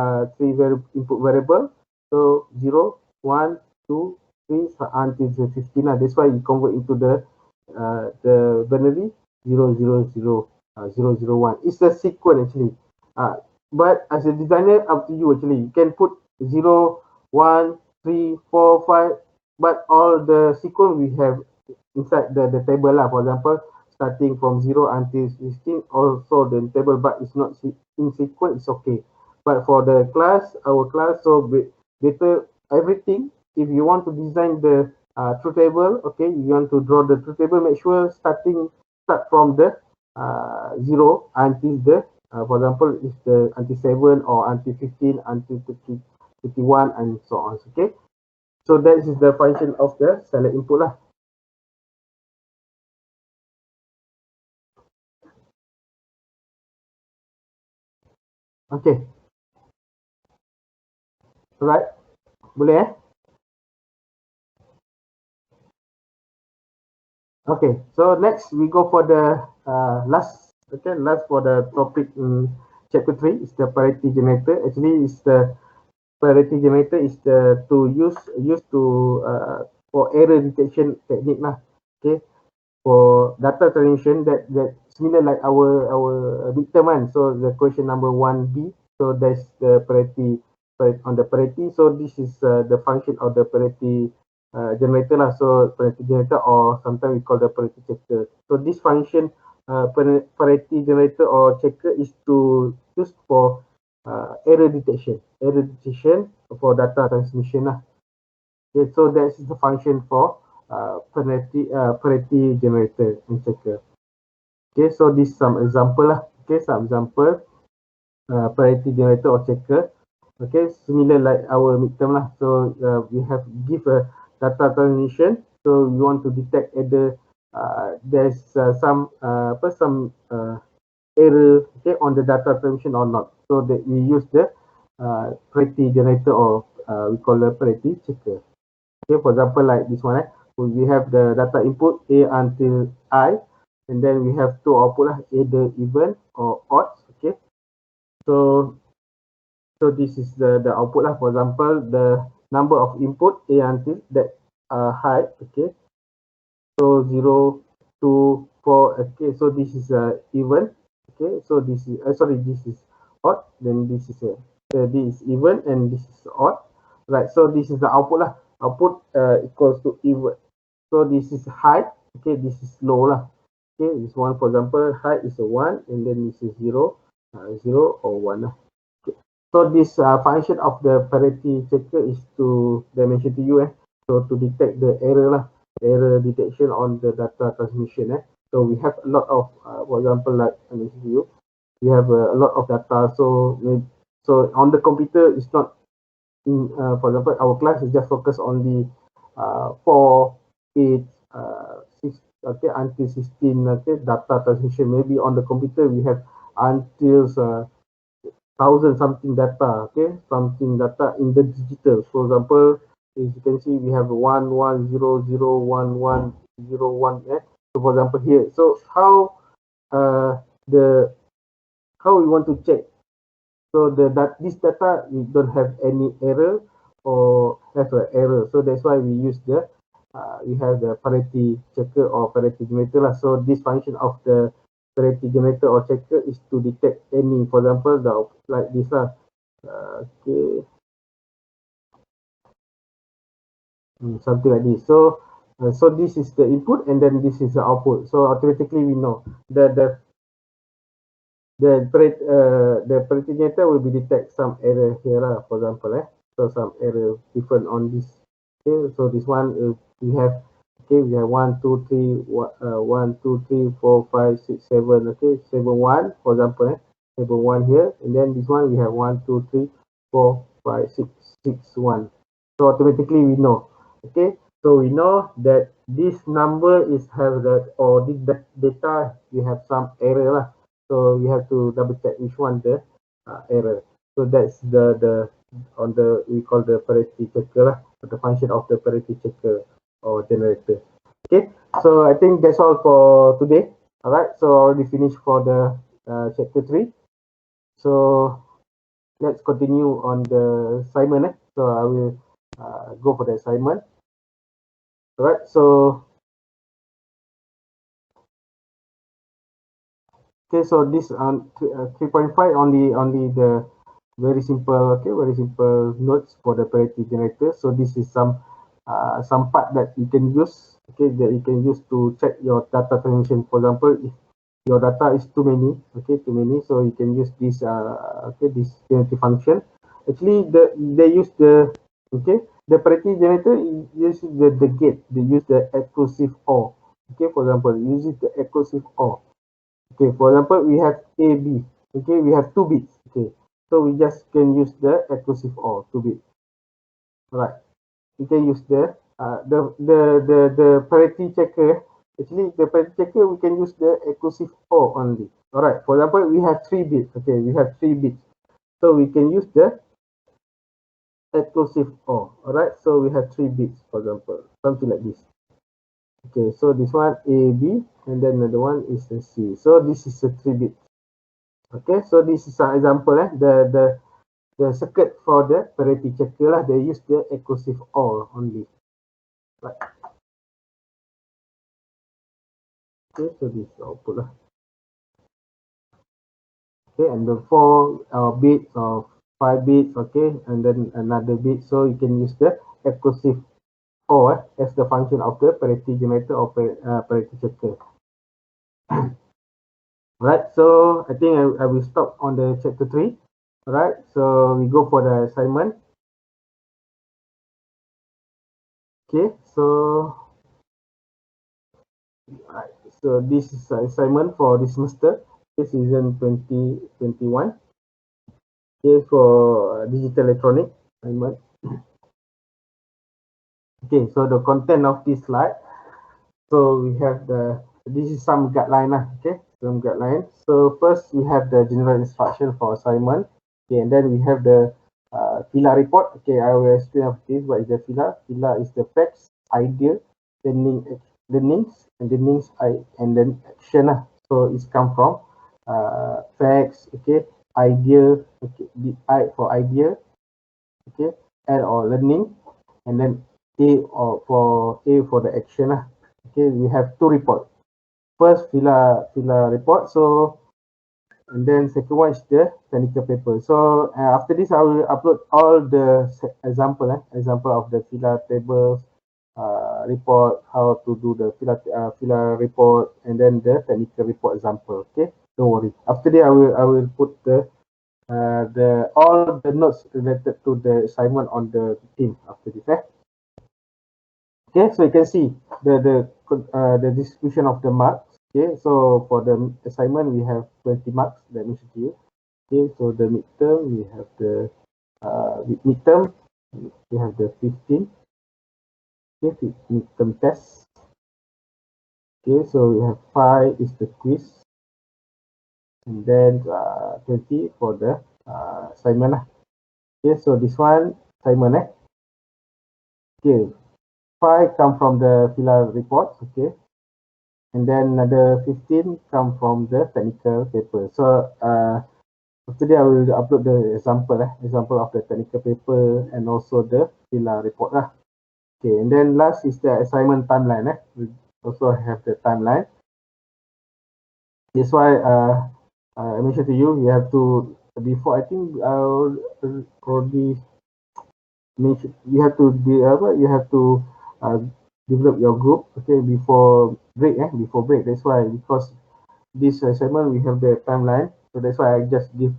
input variable. So 0, 1, 2, 3 until 15. That's why you convert into the binary 0, 0, 0, 0, 0, 1. It's a sequence actually. But as a designer, up to you actually. You can put 0, 1, 3, 4, 5, but all the sequence we have inside the table lah. For example, starting from 0 until 16, also the table, but it's not in sequence, it's okay. But for the class, our class, so better everything. If you want to design the truth table, okay, you want to draw the truth table, make sure start from the 0 until the for example, is the until 7 or until 15, until 30, 51, and so on. Okay, so that is the function of the select input lah. Okay, alright, boleh Okay, so next we go for the last. Okay, last for the topic in chapter 3 is the parity generator. Actually, is the parity generator is the to use to for error detection technique lah. Okay, for data transmission that similar like our midterm one. So the question number 1B. So that's the parity on the parity. So this is the function of the parity generator lah. So parity generator, or sometimes we call the parity checker. So this function parity generator or checker is to use for error detection for data transmission lah. Okay, so that is the function for parity generator and checker. Okay, so this some example lah. Okay, some example parity generator or checker. Okay, similar like our midterm lah. So we have give a data transmission. So we want to detect either there's some error, okay, on the data transmission or not. So that we use the parity generator, or we call the parity checker. Okay, for example, like this one, we have the data input A until I, and then we have two output lah, either even or odd. Okay, so this is the output lah. For example, the number of input A until that height. Okay, so 0, 2, 4. Okay, so this is even. Okay, so this is sorry, this is odd. Then this is this is even, and this is odd. Right, so this is the output lah. Output equals to even. So this is height. Okay, this is low lah. Okay, this one, for example, height is a 1, and then this is 0, 0 or 1 lah. Okay. So this function of the parity checker is to dimension to you so to detect the error lah, error detection on the data transmission. So we have a lot of for example, like I mentioned to you, we have a lot of data. So on the computer, it's not in for example, our class is just focus on the 4, 8, 6, okay, until 16, okay, data transmission. Maybe on the computer we have until 1,000 something data, okay, something data in the digital. For example, as you can see, we have 1, 1, 0, 0, 1, 1, 0, 1. So for example here, so how we want to check so this data we don't have any error or have an error. So that's why we use we have the parity checker or parity generator lah. So this function of the parity generator or checker is to detect any, for example, like this lah. Okay, something like this. So so this is the input and then this is the output. So automatically we know the Parity generator will be detect some error here lah, for example, so some error different on this. Okay, so this one we have, okay, we have 1 2 3 1 2 3 4 5 6 7, okay, 7 1 for example, 7 1 here, and then this one we have 1 2 3 4 5 6 6 1. So automatically we know, okay, so we know that this number is have that, or this data we have some error lah. So we have to double check which one the error. So that's the on the, we call the parity checker lah, the function of the parity checker or generator. Okay, so I think that's all for today. All right, so already finished for the chapter 3. So let's continue on the assignment. So I will go for the assignment. All right, so okay, so this on 3.5 only the very simple, okay, very simple notes for the parity generator. So this is some part that you can use, okay, that you can use to check your data transmission. For example, if your data is too many, okay, too many, so you can use this okay, this generative function. Actually they use the, okay, the parity generator use the gate, they use the exclusive or, okay, for example, use the exclusive or. Okay, for example, we have A, B. Okay, we have 2 bits. Okay, so we just can use the exclusive OR 2 bit. Right, we can use the parity checker. Actually, the parity checker we can use the exclusive OR only. All right, for example, we have 3 bits. Okay, we have 3 bits, so we can use the exclusive OR. All right, so we have 3 bits, for example, something like this. Okay, so this one A, B, and then another one is the C. So this is a 3 bit. Okay, so this is an example. The circuit for the parity checker lah, they use the exclusive OR only. Right. Okay, so this output lah. Okay, and the 4 bits of 5 bits. Okay, and then another bit. So you can use the exclusive OR as the function of the parity generator or parity checker. Right, so I think I will stop on the chapter 3. All right, so we go for the assignment. Okay, so right, so this is assignment for this semester, okay, season 2021. Okay, for digital electronic assignment. Okay, so the content of this slide. So we have this is some guideline lah, okay, some guideline. So first we have the general instruction for assignment. Okay, and then we have the FILA report. Okay, I will explain of this. What is the FILA? FILA is the facts, idea, learnings, and then action lah. So it's come from facts, okay, idea, okay, the I for idea, okay, L or learning, and then A for the action lah. Okay, we have 2 reports. First FILA report. So and then second one is the technical paper. So after this I will upload all the example of the FILA tables, report, how to do the FILA report, and then the technical report example. Okay, don't worry. After that I will put the all the notes related to the assignment on the team after this. Okay, so you can see the distribution of the marks. Okay, so for the assignment we have 20 marks, let me show you. Okay, so the midterm we have the midterm we have the 15. Okay, midterm test. Okay, so we have 5 is the quiz, and then 20 for the assignment. Okay, so this one assignment. Okay, 5 come from the FILA report. Okay, and then another 15 come from the technical paper. So after that I will upload the example of the technical paper and also the FILA report lah. Okay, and then last is the assignment timeline. We also have the timeline. That's why I mentioned to you, you have to, before I think I already you have to uh, develop your group, okay, before break. Before break. That's why, because this assignment we have the timeline, so that's why I just give,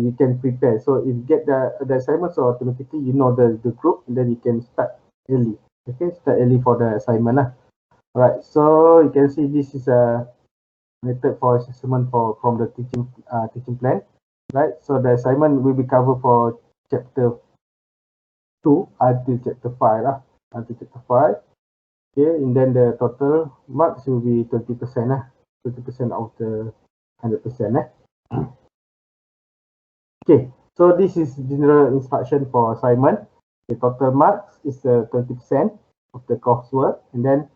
you can prepare. So if you get the assignment, so automatically you know the group, and then you can start early. Okay, start early for the assignment lah. Alright, so you can see this is a method for assessment for from the teaching plan, right? So the assignment will be covered for chapter 2 until chapter 5 lah, until chapter 5. Okay, and then the total marks will be 20% lah, 20% of the 100%. Okay, so this is general instruction for assignment. The total marks is 20% of the coursework, and then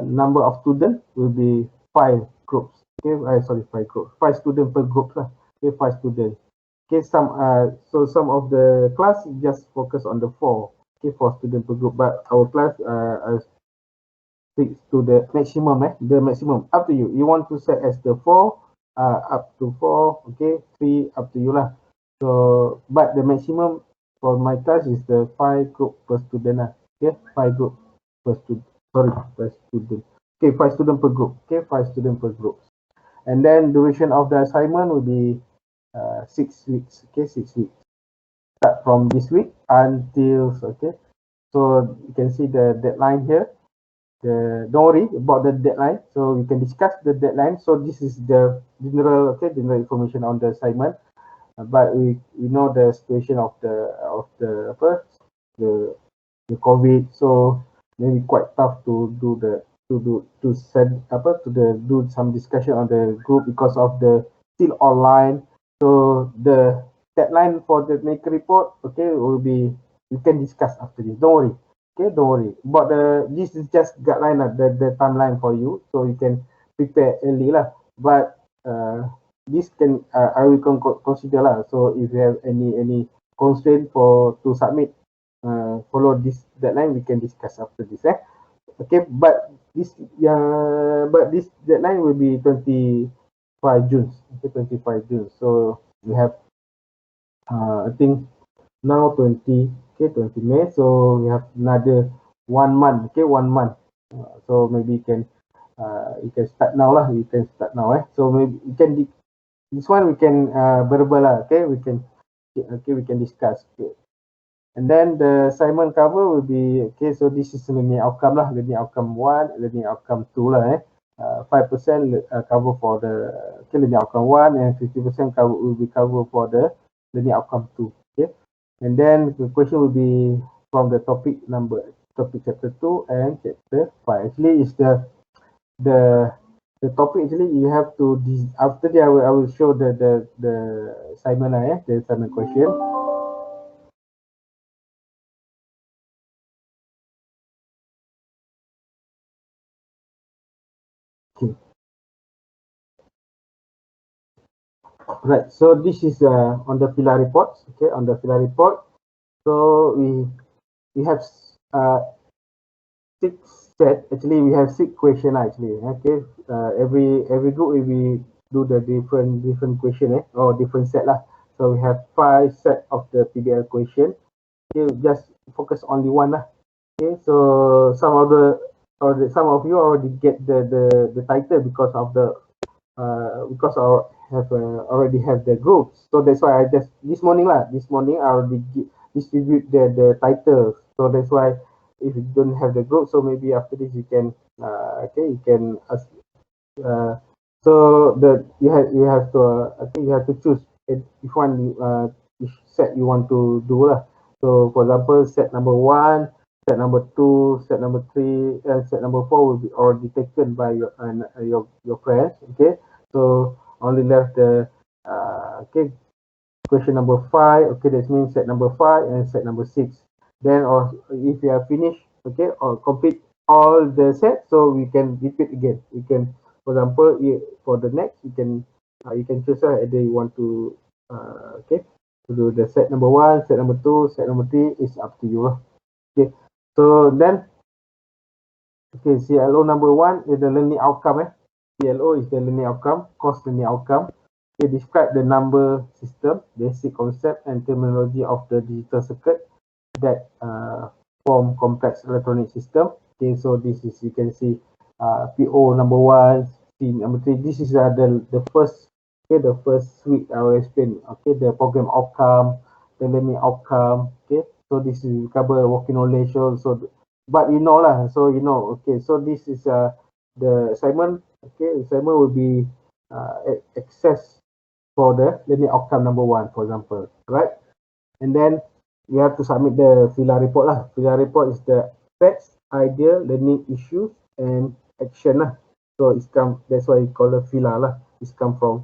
number of students will be 5 groups. Okay, sorry, 5 groups, 5 students per group lah. Okay, 5 students. Okay, some of the class just focus on the 4. Okay, 4 students per group, but our class stick to the maximum. The maximum up to you. You want to set as the 4, up to 4. Okay, 3 up to you lah. So, but the maximum for my class is the 5 group per student lah. Okay, 5 group per student. Sorry, per student. Okay, 5 student per group. Okay, 5 student per group. And then duration of the assignment will be 6 weeks. Okay, 6 weeks. Start from this week until, okay. So you can see the deadline here. Don't worry about the deadline. So we can discuss the deadline. So this is the general, okay, general information on the assignment. But we know the situation of the the COVID, so maybe quite tough to do the to send do some discussion on the group because of the still online. So the deadline for the maker report, okay, will be, we can discuss after this. Don't worry. Okay, don't worry about this is just guideline, the timeline for you, so you can prepare early lah. But this can, I will consider lah. So if you have any constraint for to submit, follow this deadline, we can discuss after this. Okay, but this deadline will be 25 June. Okay, 25 June. So we have, I think now 20, okay, 20 May. So we have another 1 month. Okay, 1 month. So maybe you can start now lah. You can start now. So maybe you can this one we can verbal lah. Okay, we can discuss. Okay. And then the assignment cover will be, okay, so this is learning outcome lah, learning outcome 1, learning outcome 2 lah. 5% cover for the, okay, learning outcome 1, and 50% cover will be cover for the learning outcome 2. Okay, and then the question will be from the topic chapter 2 and chapter 5. Actually, it's the topic. Actually, you have to, after that I will show the assignment the assignment question. Okay. Right, so this is on the pillar reports. Okay, on the pillar report, so we have 6 set. Actually, we have 6 question actually. Okay, every group we will do the different question or different set lah. So we have 5 set of the PBL question. Okay, just focus only one lah. Okay, so some of you already get the title because of the because I already have the groups. So that's why I just this morning I already distribute the titles. So that's why if you don't have the group, so maybe after this you can you can so you have to you have to choose which one which set you want to do lah. So for example, set number 1, set number 2, set number 3, and set number 4 will be already taken by your friends. Okay, so only left the question number 5. Okay, that means set number 5 and set number 6. Then, or if you have finished, okay, or complete all the sets, so we can repeat again. We can, for example, for the next, you can choose either you want to to do the set number 1, set number 2, set number 3 is up to you. Okay, so then, okay, CLO number 1 is the learning outcome. CLO is the learning outcome, course learning outcome. Okay, describe the number system, basic concept and terminology of the digital circuit. that form complex electronic system. Okay, so this is, you can see PO number 1, C number 3. This is the first, okay, the first suite I will explain. Okay, the program outcome, the learning outcome. Okay, so this is cover working knowledge. So but you know lah, so you know. Okay, so this is the assignment. Okay, assignment will be access for the learning outcome number 1, for example, right? And then you have to submit the FILA report lah. FILA report is the facts, idea, learning issues, and action lah. So it's come. That's why you call it FILA lah. It's come from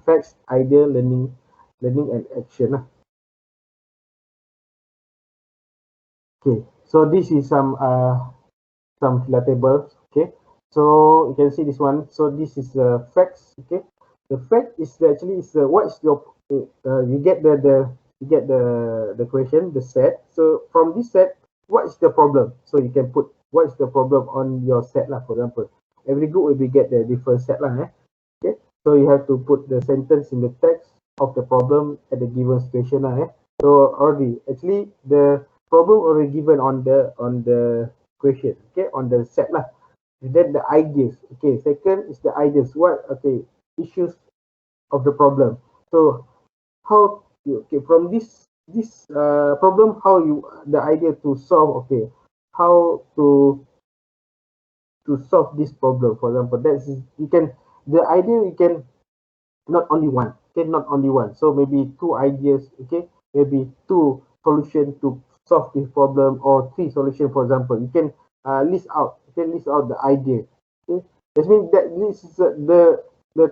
facts, idea, learning, and action lah. Okay. So this is some FILA tables. Okay. So you can see this one. So this is the facts. Okay. The fact is actually is what is your you get the question, the set. So from this set, what is the problem? So you can put what is the problem on your set lah. For example, every group will be get the different set lah. Okay, so you have to put the sentence in the text of the problem at the given situation lah. So already actually the problem already given on the question. Okay, on the set lah. And then the ideas. Okay, second is the ideas. What issues of the problem. So how from this problem, how you the idea to solve, how to solve this problem. For example, that's you can the idea you can not only one, not only one. So maybe two ideas, maybe two solution to solve this problem, or three solution. For example, you can list out the idea. Okay, that means that this is the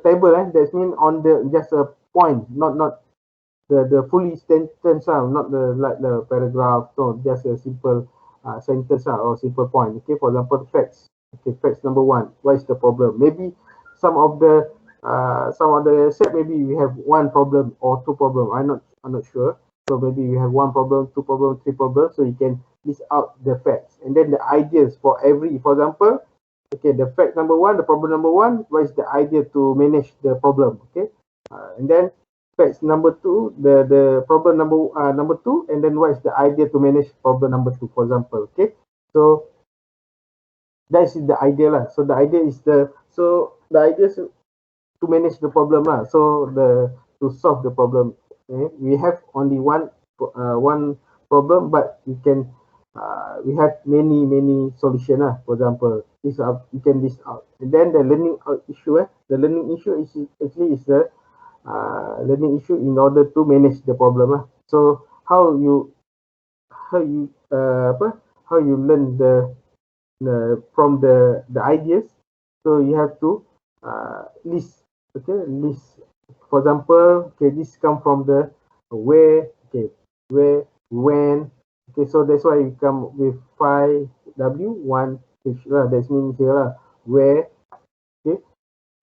table. That means on the just a point, not the fully sentence, not the like the paragraph. So just a simple sentence or simple point. Okay, for example, facts. Okay, facts number 1. What is the problem? Maybe some of the set, maybe we have one problem or two problem. I'm not sure. So maybe we have one problem, two problem, three problems. So you can list out the facts and then the ideas for every. For example, okay, the fact number 1, the problem number 1. What is the idea to manage the problem? Okay, and then facts number 2, the problem number 2, and then what is the idea to manage problem number 2? For example, okay. So that is the idea lah. So the idea is to manage the problem lah. So to solve the problem. Okay? We have only one problem, but we have many solution lah. For example, you can list out. And then the learning issue. The learning issue is actually the learning issue in order to manage the problem lah. So how you learn from the ideas. So you have to list. List. For example, this come from the where, where, when. So that's why you come with 5W 1H. That means here where,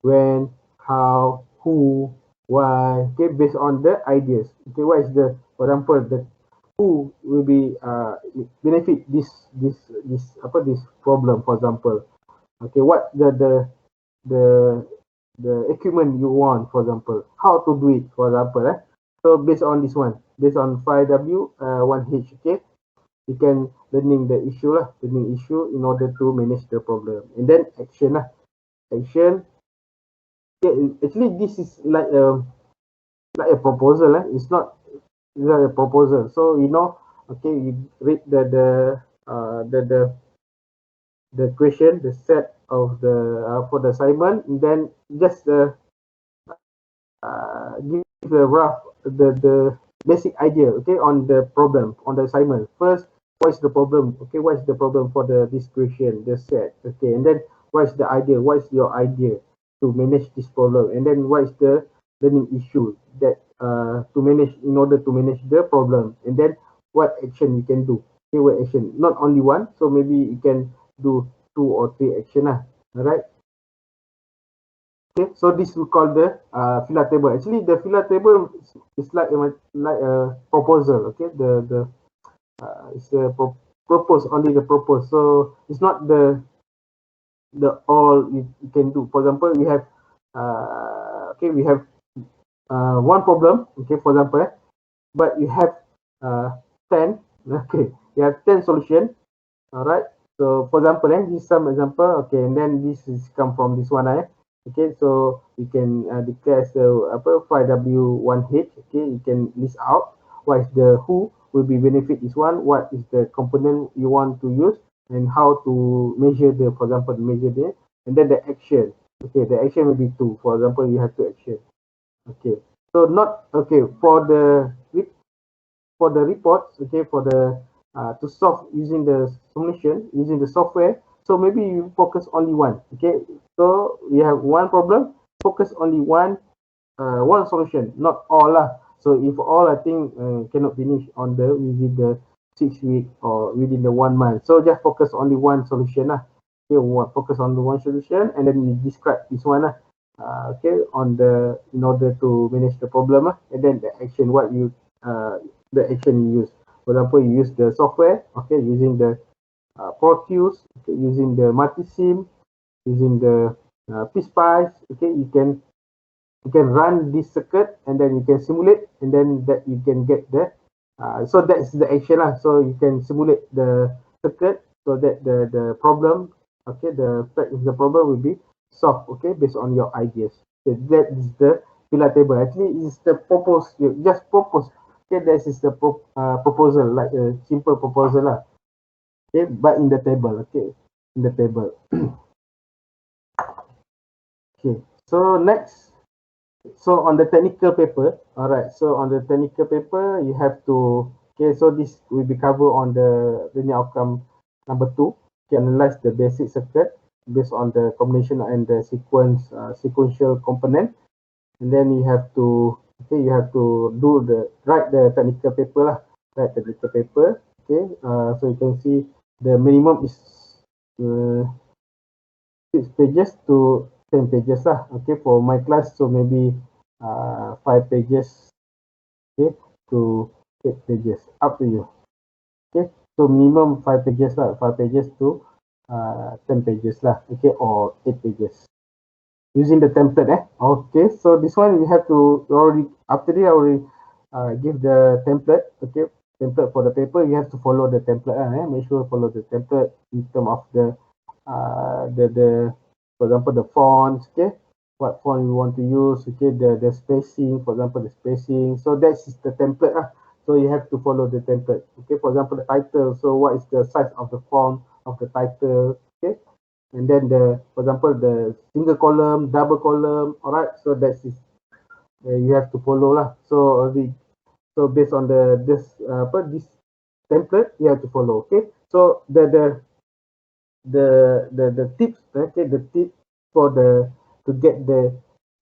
when, how, who, why. Based on the ideas. What is the, for example, the who will be benefit this problem, for example. What the equipment you want, for example, how to do it, for example. So based on this one, based on 5W 1H, you can learning the issue in order to manage the problem. And then action action. Actually this is like a proposal. It's not a proposal. So you read the question, the set of the for the assignment, and then just give the rough the basic idea on the problem, on the assignment. First, what is the problem? What is the problem for this question, the set? And then what is the idea? What is your idea to manage this problem? And then what is the learning issue that to manage, in order to manage the problem? And then what action you can do? What action? Not only one, so maybe you can do 2 or 3 action. All right. So this we call the FILA table. Actually, the FILA table is like a proposal. It's a propose, only the propose. So it's not the all you can do. For example, we have one problem. For example, but you have 10 Okay, you have 10 solution. All right. So for example, this is some example. Okay, and then this is come from this one. Okay, so you can declare the apa 5W1H. Okay, you can list out what is the who will be benefit this one, what is the component you want to use, and how to measure the, for example, measure the, and then the action. Okay, the action will be two. For example, you have two action. Okay, so not okay for the reports, okay, for the to solve using the solution using the software. So maybe you focus only one. Okay, so you have one problem, focus only one solution, not all lah. So if all, I think cannot finish on the within the 6 week or within the 1 month. So just focus only one solution lah. Okay, focus on the one solution, and then you describe this one lah. Okay, on the in order to manage the problem lah, and then the action what you the action you use. For example, you use the software, okay, using the Proteus, okay, using the multi-sim, using the PSpice, okay, you can run this circuit, and then you can simulate, and then that you can get the so that's the action lah. So you can simulate the circuit so that the problem, okay, the problem will be solved, okay, based on your ideas. Okay, that is the pillar table. Actually, it's the purpose. You just propose. Okay, this is the proposal, like a simple proposal lah. Okay, but in the table. Okay, in the table. Okay, so next. So on the technical paper, all right. So on the technical paper, you have to, okay. So this will be covered on the linear outcome number 2. Okay, analyze the basic circuit based on the combination and the sequential component, and then you have to, okay, you have to write the technical paper lah. Write the technical paper. Okay. So you can see the minimum is uh, 6 pages to 10 pages lah. Okay, for my class, so maybe 5 pages, okay, to 8 pages, up to you. Okay, so minimum 5 pages lah, 5 pages to 10 pages lah. Okay, or 8 pages using the template. Okay, so this one we have to already, after this I already give the template. Okay, template for the paper, you have to follow the template. Make sure follow the template in terms of the for example, the fonts. Okay, what font you want to use. Okay, the spacing, for example, the spacing. So that is the template. So you have to follow the template. Okay, for example, the title. So what is the size of the font of the title? Okay, and then for example, the single column, double column. All right, so that's is you have to follow lah. So based on this template, you have to follow. Okay, so the tips, okay, the tip for the to get the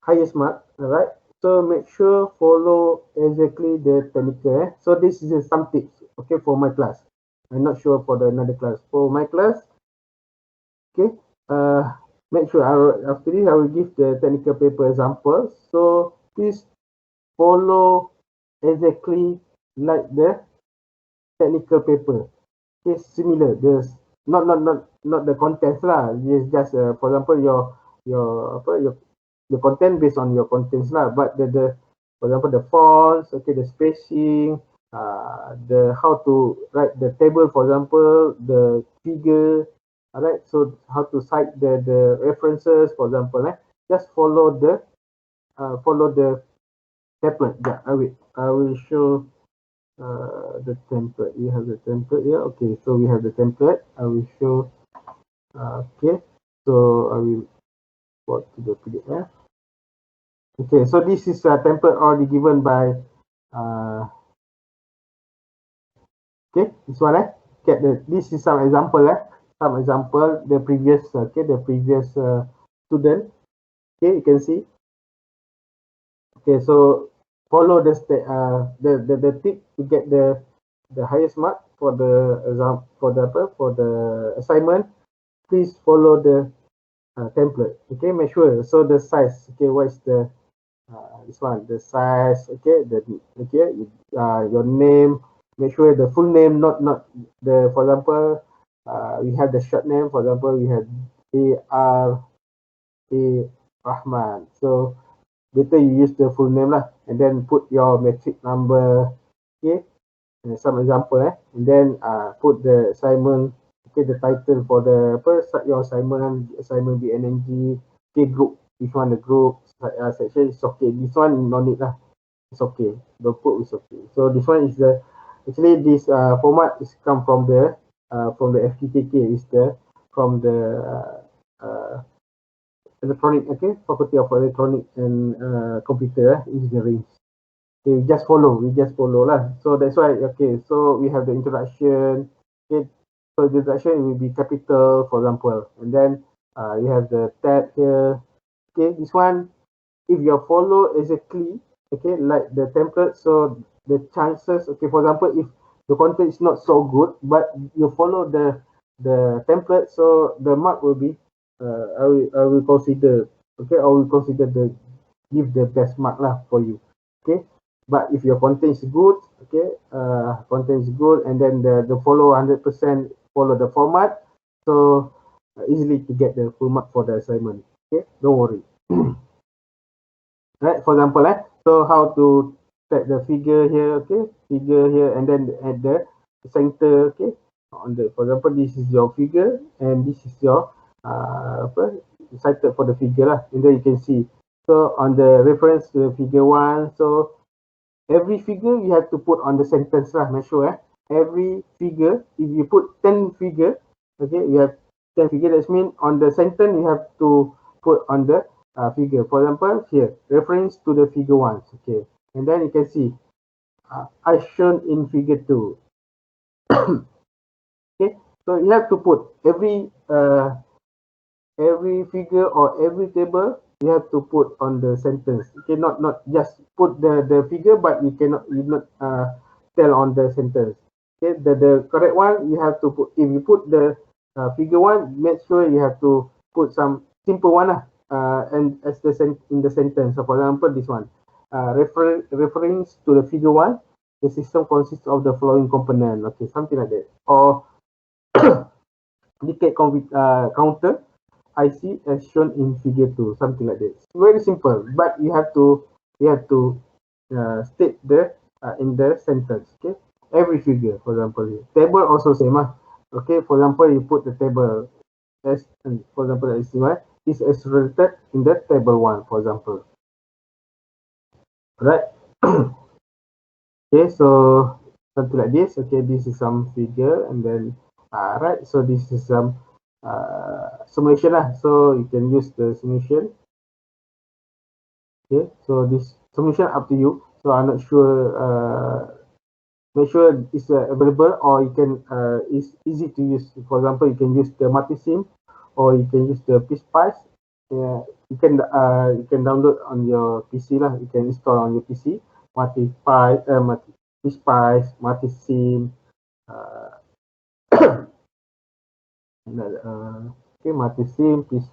highest mark. All right, so make sure follow exactly the technical. So this is some tips, okay, for my class. I'm not sure for the another class. For my class, okay, make sure after this I will give the technical paper examples. So please follow exactly like the technical paper. Okay, similar. There's not the contents lah. It's just for example your content based on your contents lah. But the for example the fonts, okay, the spacing, the how to write the table, for example, the figure. Alright, so how to cite the references, for example, just follow the template. Yeah, I will show the template. We have the template here. Okay, so we have the template. I will show. Okay, so I will go to the PDF. Okay, so this is a template already given by. Okay, this one. Okay, this is some example. Some example. The previous. Okay, the previous student. Okay, you can see. Okay, so follow the tip to get the highest mark for the exam, for the assignment. Please follow the template. Okay, make sure. So the size. Okay, what is the this one? The size. Okay, your name. Make sure the full name, not the. For example, we have the short name. For example, we have A Rahman. So better you use the full name lah, and then put your matric number. Okay, some example, and then put the assignment, okay, the title for the start your assignment BNNG, okay, group, this one the group section is okay, this one no need lah, it's okay, don't put is okay. So this one is the actually this format is come from the FTKK, is the from the electronic, okay, faculty of electronic and computer engineering. Okay, we just follow lah. So that's why, okay, so we have the introduction, okay, so the introduction will be capital, for example, and then you have the tab here, okay, this one, if you follow exactly, okay, like the template, so the chances, okay, for example, if the content is not so good, but you follow the template, so the mark will be, I will consider, okay, I will consider the give the best mark lah for you, okay. But if your content is good, okay, content is good, and then the follow 100% follow the format, so easily to get the full mark for the assignment, okay, don't worry. Right, for example, so how to set the figure here, okay, figure here, and then at the center, okay, on the, for example, this is your figure, and this is your cited for the figure lah, and then you can see, so on the reference to the figure 1, so every figure you have to put on the sentence lah, make sure every figure, if you put 10 figure, okay, you have 10 figure, that means on the sentence you have to put on the figure. For example, here reference to the figure 1, okay, and then you can see as shown in figure 2. Okay, so you have to put every figure or every table you have to put on the sentence. You cannot not just put the figure, but you not tell on the sentence. Okay, the correct one you have to put. If you put the figure 1, make sure you have to put some simple one and as the in the sentence. So for example, this one, reference to the figure 1, the system consists of the following component. Okay, something like that. Or indicate counter IC as shown in figure 2, something like this. Very simple, but you have to state the in the sentence. Okay, every figure, for example, here. Table also same. Okay, for example, you put the table as, for example, SC1 is related in the table 1, for example. Right. Okay, so something like this. Okay, this is some figure, and then right. So this is some summation lah. So you can use the summation. Okay, so this summation up to you. So I'm not sure. Make sure it's available, or you can it's easy to use. For example, you can use the multisim, or you can use the piece. You can download on your PC lah. You can install on your PC. Piece, multisim. Okay, multisim, piece.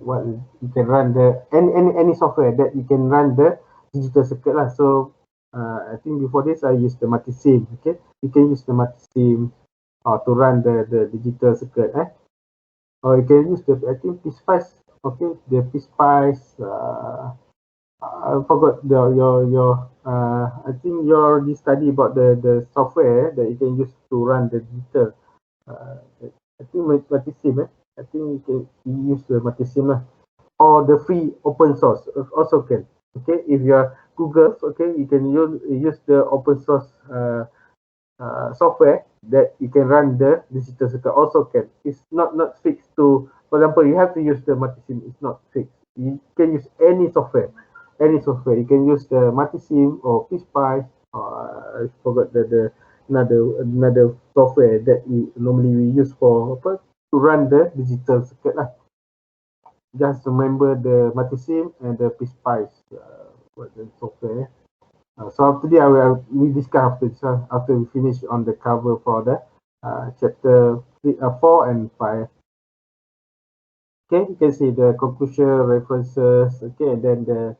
What you can run the any software that you can run the digital circuit lah. So I think before this I use the multisim. Okay, you can use the multisim to run the digital circuit, or you can use the, I think, piece. Okay, the piece. I forgot your I think you already study about the software that you can use to run the digital. I think multisim. I think you can use the multisim lah, or the free open source also can. Okay, if you are Google, okay, you can use the open source software that you can run the digital circuit also can. It's not fixed to, for example, you have to use the multisim. It's not fixed. You can use any software. You can use the multisim or PSpice. I forgot the another software that normally we use for to run the digital circuit lah. Just remember the multisim and the PSpice the software. So after that, we discuss after this one, after we finish on the cover for the chapter 4 and 5. Okay, you can see the conclusion, references. Okay, and then the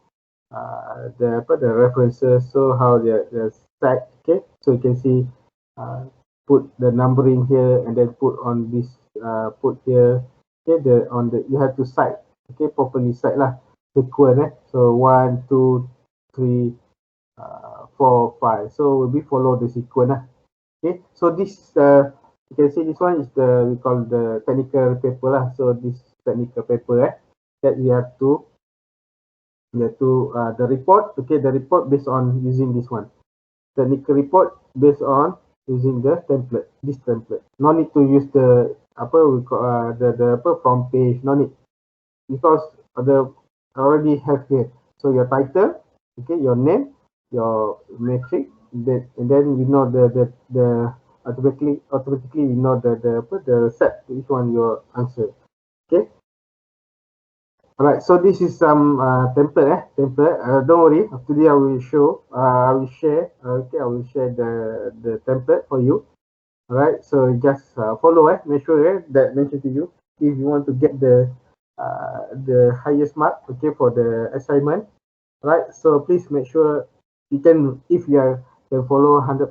references. So how the stack. Okay, so you can see put the numbering here, and then put on this put here. Okay, you have to cite. Okay, properly cite lah sequence. So 1, 2, 3, 4, 4, 5. So we follow the sequence. Okay, so this you can see this one is the we call the technical paper lah. So this technical paper that we have to the report. Okay, the report based on using this one. Technical report based on using the template. This template. No need to use the apa we call the apa from page. No need, because the already have here. So your title, okay, your name, your metric, and then we know the automatically we know the set which one your answer. Okay. All right. So this is some template. Template. Don't worry. After this, I will show. I will share. Okay, I will share the template for you. All right. So just follow. Make sure that mentioned to you if you want to get the highest mark. Okay, for the assignment. Right, so please make sure you can, if you are can follow 100%,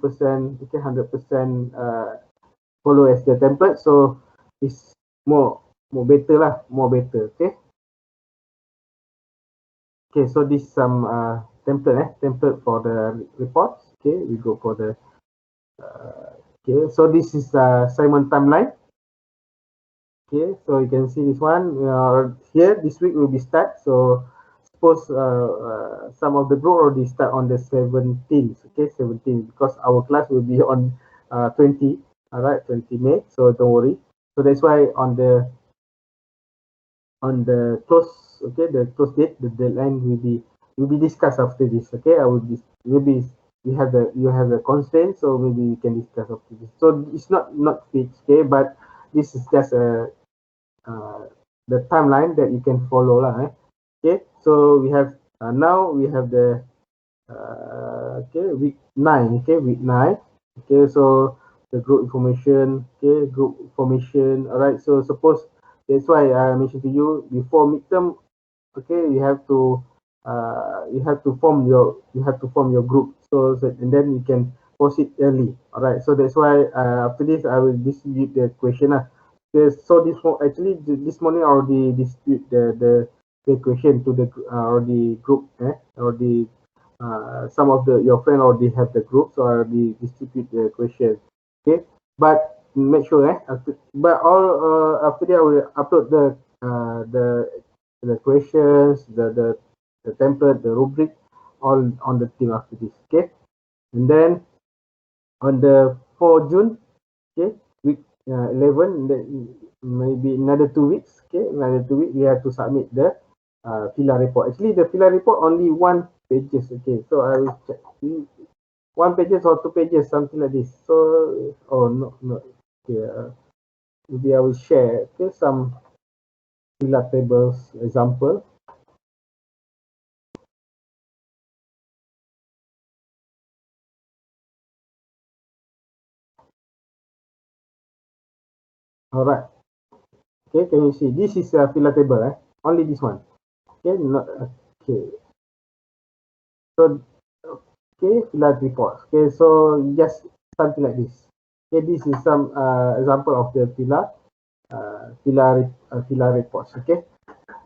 okay, 100% follow as the template, so it's more better lah, more better. Okay, so this some template for the reports. Okay, we go for the okay, so this is assignment timeline. Okay, so you can see this one here. This week will be start, so suppose some of the group already start on the 17th. Okay, 17th, because our class will be on 20. All right, 20 May. So don't worry. So that's why on the close, okay, the close date, the deadline will be discussed after this. Okay, I will maybe you have the constraint, so maybe we can discuss after this. So it's not fixed. Okay, but this is just the timeline that you can follow lah. Okay, so we have now we have the okay, week 9. Okay, week 9. Okay, so the group information. Okay, group formation. All right, so suppose that's why I mentioned to you before midterm. Okay, you have to form your group, so and then you can post it early. All right, so that's why after this I will distribute the question. Okay, so actually this morning I already distribute the question to the already group. Already some of your friend already have the group, so I already distribute the question. Okay, but make sure but all after that I will upload the questions, the template, the rubric, all on the team after this. Okay, and then on the 4 June, okay, week 11, maybe another 2 weeks. Okay, another 2 weeks we have to submit the FILA report. Actually, the FILA report only 1 pages. Okay, so I will check 1 pages or 2 pages, something like this. So oh no. Okay, maybe I will share some FILA tables example. All right. Okay, can you see? This is a FILA table. Only this one. Okay, not okay. So okay, FILA reports. Okay, so just something like this. Okay, this is some example of the FILA reports. Okay,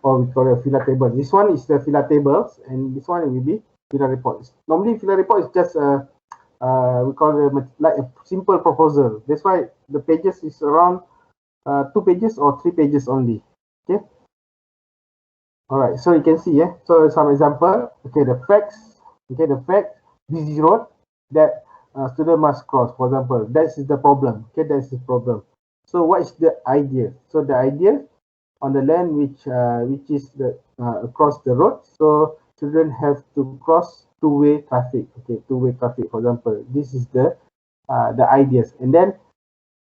or we call it FILA table. This one is the FILA tables, and this one will be FILA reports. Normally, FILA report is just we call it like a simple proposal. That's why the pages is around 2 pages or 3 pages only. Okay. All right. So you can see, so some example. Okay, the facts. Okay, the fact, busy road that student must cross. For example, that is the problem. Okay, that is the problem. So what is the idea? So the idea on the land which is the across the road. So children have to cross two-way traffic. Okay, two-way traffic. For example, this is the ideas, and then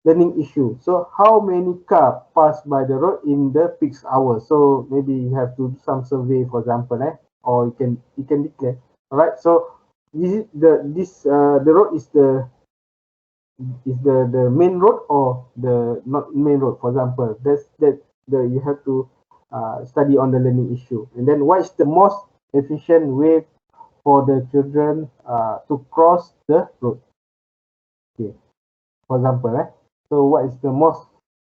learning issue. So how many cars pass by the road in the peak hours? So maybe you have to do some survey, for example, or you can declare. All right. So this is the road is the main road or the not main road. For example, you have to study on the learning issue, and then what is the most efficient way for the children to cross the road? Okay, for example, so what is the most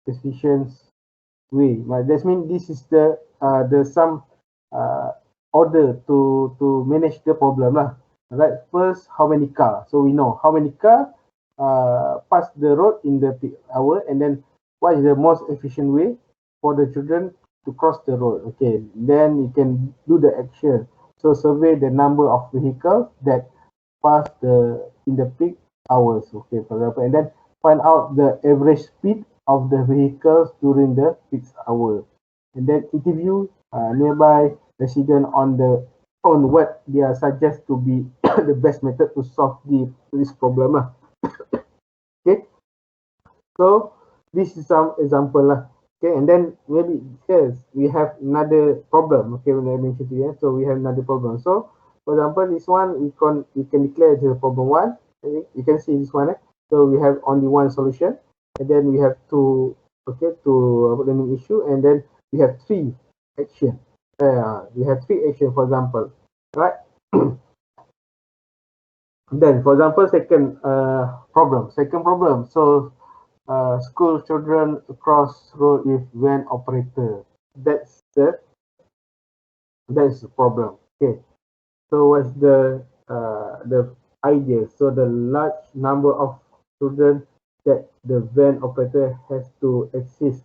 efficient way? That means this is the some order to manage the problem lah. Right, first, how many car? So we know how many car pass the road in the peak hour, and then what is the most efficient way for the children to cross the road. Okay, then you can do the action. So survey the number of vehicles that pass in the peak hours. Okay, for example, and then find out the average speed of the vehicles during the peak hour, and then interview nearby resident on what they are suggest to be the best method to solve this problem lah. Okay, so this is some example lah. Okay, and then maybe yes, we have another problem. Okay, when I mentioned to you, so we have another problem. So for example, this one we can declare as a problem one. Okay, you can see this one. So we have only one solution, and then we have two learning issue, and then we have three action. We have three action, for example, right? Then, for example, second problem. So, school children across road with van operator. That's the problem. Okay. So, what's the idea? So, the large number of children that the van operator has to assist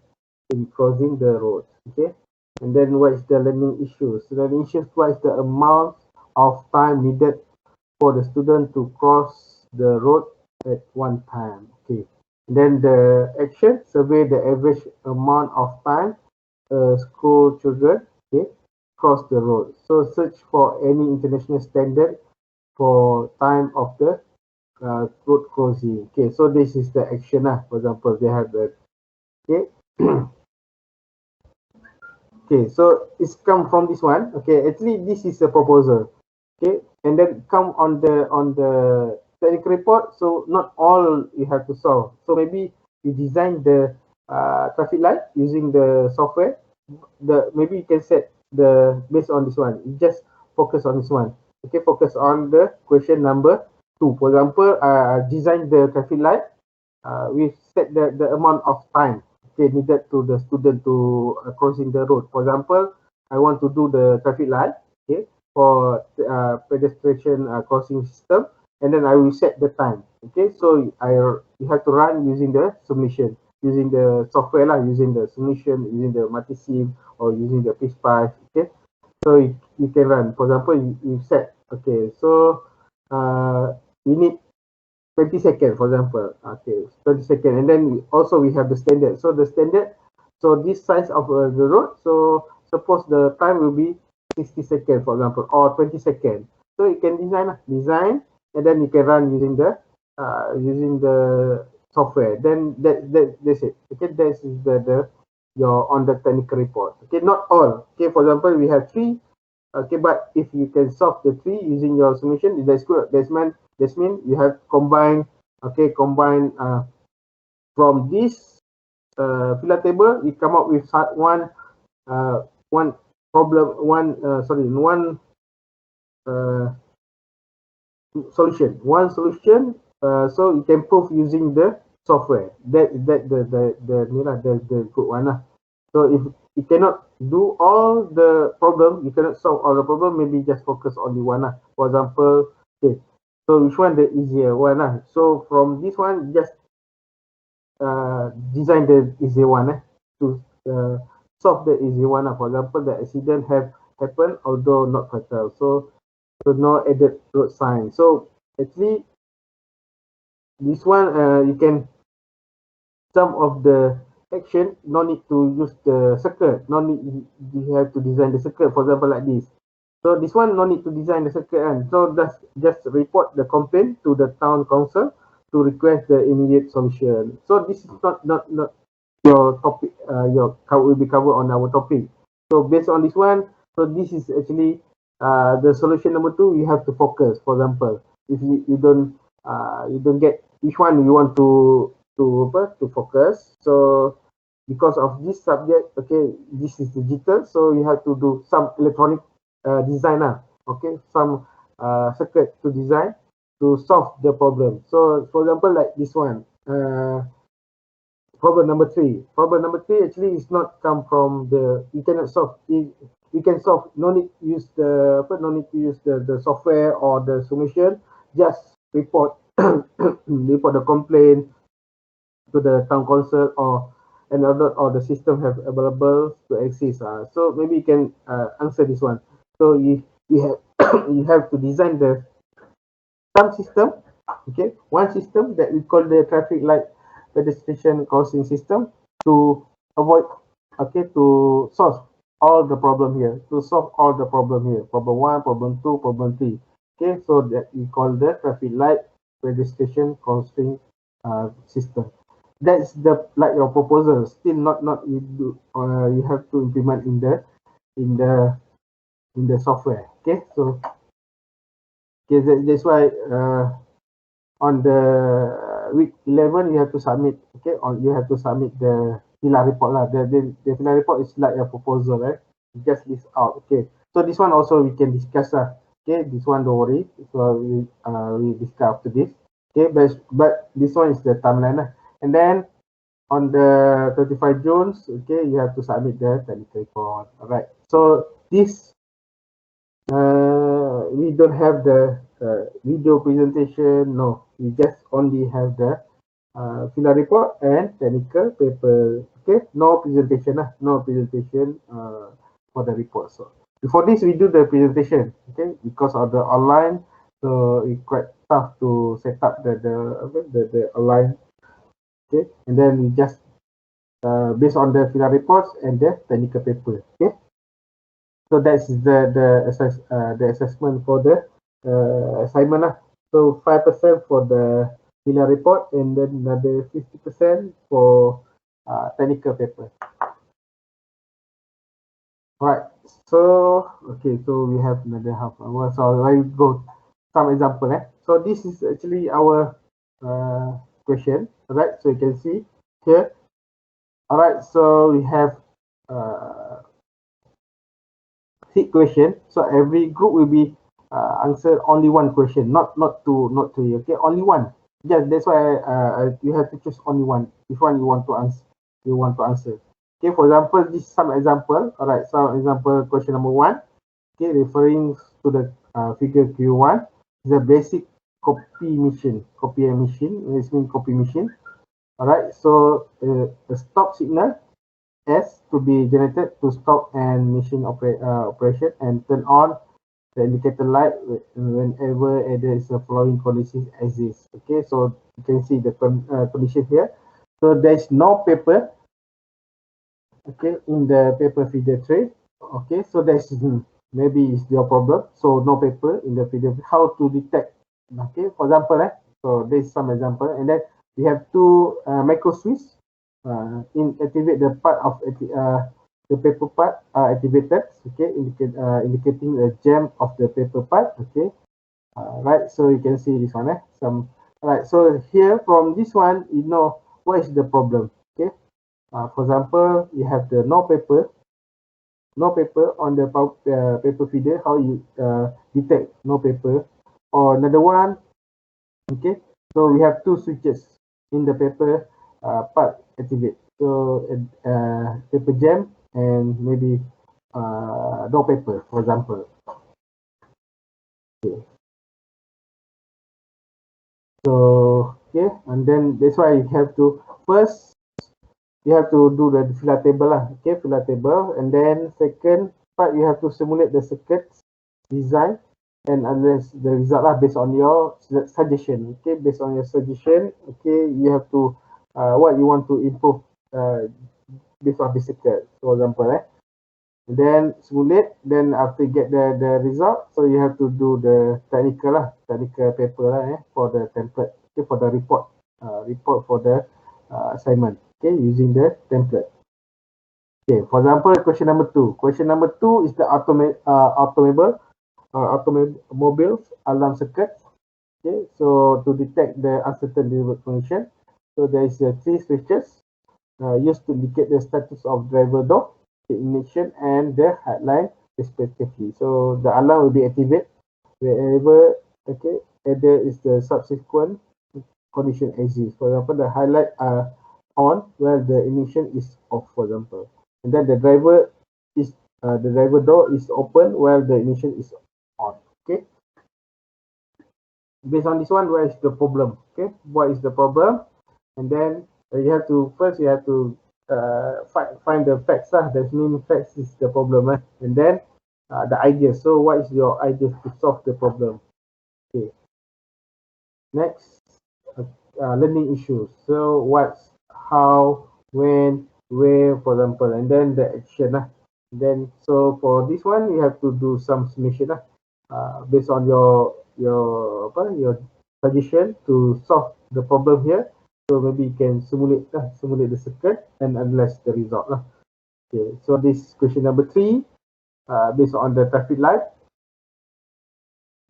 in crossing the road. Okay. And then, what is the learning issues? So, learning issues. What is the amount of time needed for the student to cross the road at one time. Okay. And then the action, survey the average amount of time school children, okay, cross the road. So search for any international standard for time of the road crossing. Okay, so this is the action. For example, they have the okay. Okay, so it's come from this one. Okay, actually this is a proposal. Okay, and then come on the technical report. So not all you have to solve. So maybe you design the traffic light using the software. Maybe you can set the based on this one. You just focus on this one. Okay, focus on the question number 2. For example, design the traffic light. We set the amount of time okay needed to the student to crossing the road. For example, I want to do the traffic light. Okay, for pedestrian crossing system, and then I will set the time. Okay, so you have to run using the submission, using the software lah, using the submission, using the multi-sim or using the PSPice. Okay, so you can run. For example, you set. Okay, so you need 20 seconds, for example. Okay, 20 seconds, and then also we have the standard. So the standard, so this size of the road. So suppose the time will be 60 seconds, for example, or 20 seconds. So you can design, and then you can run using the software. Then that's it. Okay, this is the your on the technical report. Okay, not all. Okay, for example, we have 3. Okay, but if you can solve the 3 using your solution, that's good. That's mean you have combined. Okay, from this filler table, we come up with one problem, one solution. One solution. So you can prove using the software. That the good one lah. So if you cannot do all the problem, you cannot solve all the problem. Maybe just focus only one lah. For example, okay. So which one the easier one lah? So from this one, just design the easy one to solve the easy one. For example, the accident have happened although not fatal. So no added road sign. So actually, this one you can some of the action no need to use the circle. No need you have to design the circle. For example, like this. So this one no need to design the circle, and so just report the complaint to the town council to request the immediate solution. So this is not your topic. Will be covered on our topic. So based on this one, so this is actually the solution number 2. You have to focus. For example, if you don't get which one you want to focus. So because of this subject, okay, this is digital, so you have to do some electronic design. Okay, some circuit to design to solve the problem. So for example, like this one, problem number 3. Problem number 3 actually is not come from the you cannot solve it. we can solve. No need to use the software or the solution. Just report report the complaint to the town council or another, or the system have available to access. So maybe you can answer this one. So you have you have to design the some system, okay, one system that we call the traffic light pedestrian crossing system, to avoid, okay, to solve all the problem here, to solve all the problem here, problem one, problem two, problem three. Okay, so that we call the traffic light pedestrian crossing system. That's the like your proposal, still not you do, you have to implement in the in the software. Okay, so okay, that's why on the week 11 you have to submit, okay, or you have to submit the FILA report lah. The FILA report is like a proposal, right? You just list out. Okay, so this one also we can discuss lah. Okay, this one don't worry, so we discuss after this. Okay, but this one is the timeline lah. And then on the 25 June, okay, you have to submit the technical report. All right, so this we don't have the video presentation. No, we just only have the FILA report and technical paper. Okay, no presentation lah, no presentation for the report. So before this, we do the presentation. Okay, because of the online, so it's quite tough to set up the online. Okay, and then we just based on the FILA reports and the technical paper. Okay. So that's the assessment for the assignment lah. So 5% for the FILA report, and then another 50% for technical paper. Alright. So okay, so we have another half hour. So I go some example. So this is actually our question. Alright. So you can see here. Alright. So we have question. So every group will be answer only one question, not two, not three. Okay, only one. Yeah, that's why you have to choose only one. Which one you want to answer? You want to answer. Okay, for example, this is some example. All right, some example question number one. Okay, referring to the figure Q1 is a basic copy machine. Copy a machine. This means copy machine. All right, so the stop signal S to be generated to stop and machine operation, and turn on the indicator light whenever there is a following condition exists. Okay, so you can see the condition here. So there is no paper, okay, in the paper feeder tray. Okay, so that's maybe it's your problem. So no paper in the feeder. How to detect? Okay, for example, so there's some example, and then we have two micro switch. Activate the part of the paper part are activated. Okay, indicating the jam of the paper part. Okay, right. So you can see this one. Some right. So here from this one, you know what is the problem. Okay. For example, you have the no paper on the paper feeder. How you detect no paper? Or another one. Okay. So we have two switches in the paper part activate. So paper jam and maybe no paper, for example. Okay. So okay, and then that's why you have to first you have to do the FILA table lah. Okay, FILA table, and then second part you have to simulate the circuits design and analyze the result lah based on your suggestion. Okay, based on your suggestion. Okay, you have to what you want to improve based on the circuit, for example. Then simulate, then after get the result, so you have to do the technical paper lah, for the template. Okay, for the report for the assignment. Okay, using the template. Okay, for example, question number two. Question number two is the automobile alarm circuit. Okay, so to detect the uncertain delivery condition, so there is three switches used to indicate the status of driver door, the ignition, and the headline respectively. So the alarm will be activated wherever, okay, there is the subsequent condition exists. For example, the highlight are on where the ignition is off, for example. And then the driver is the driver door is open while the ignition is on. Okay, based on this one, where is the problem? Okay, what is the problem? And then you have to first you have to find the facts lah. That means facts is the problem, and then the idea. So what is your idea to solve the problem? Okay, next, learning issues. So what's, how, when, where, for example, and then the action lah. Then so for this one you have to do some summation lah, based on your your suggestion to solve the problem here. So maybe you can simulate the circuit and analyze the result lah. Okay, so this question number 3, based on the traffic light.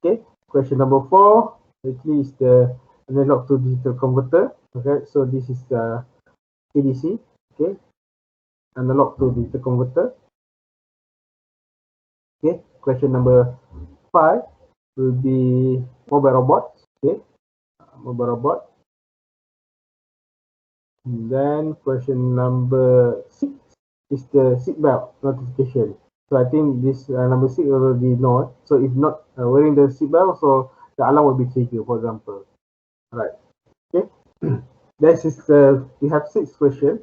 Okay, question number 4 actually is the analog to digital converter. Okay, so this is the ADC. Okay, analog to digital converter. Okay, question number 5 will be mobile robots. Okay, mobile robot. And then question number 6 is the seatbelt notification. So I think this number 6 already know. So if not wearing the seatbelt, so the alarm will be triggered, for example. Right. Okay. This is we have 6 questions.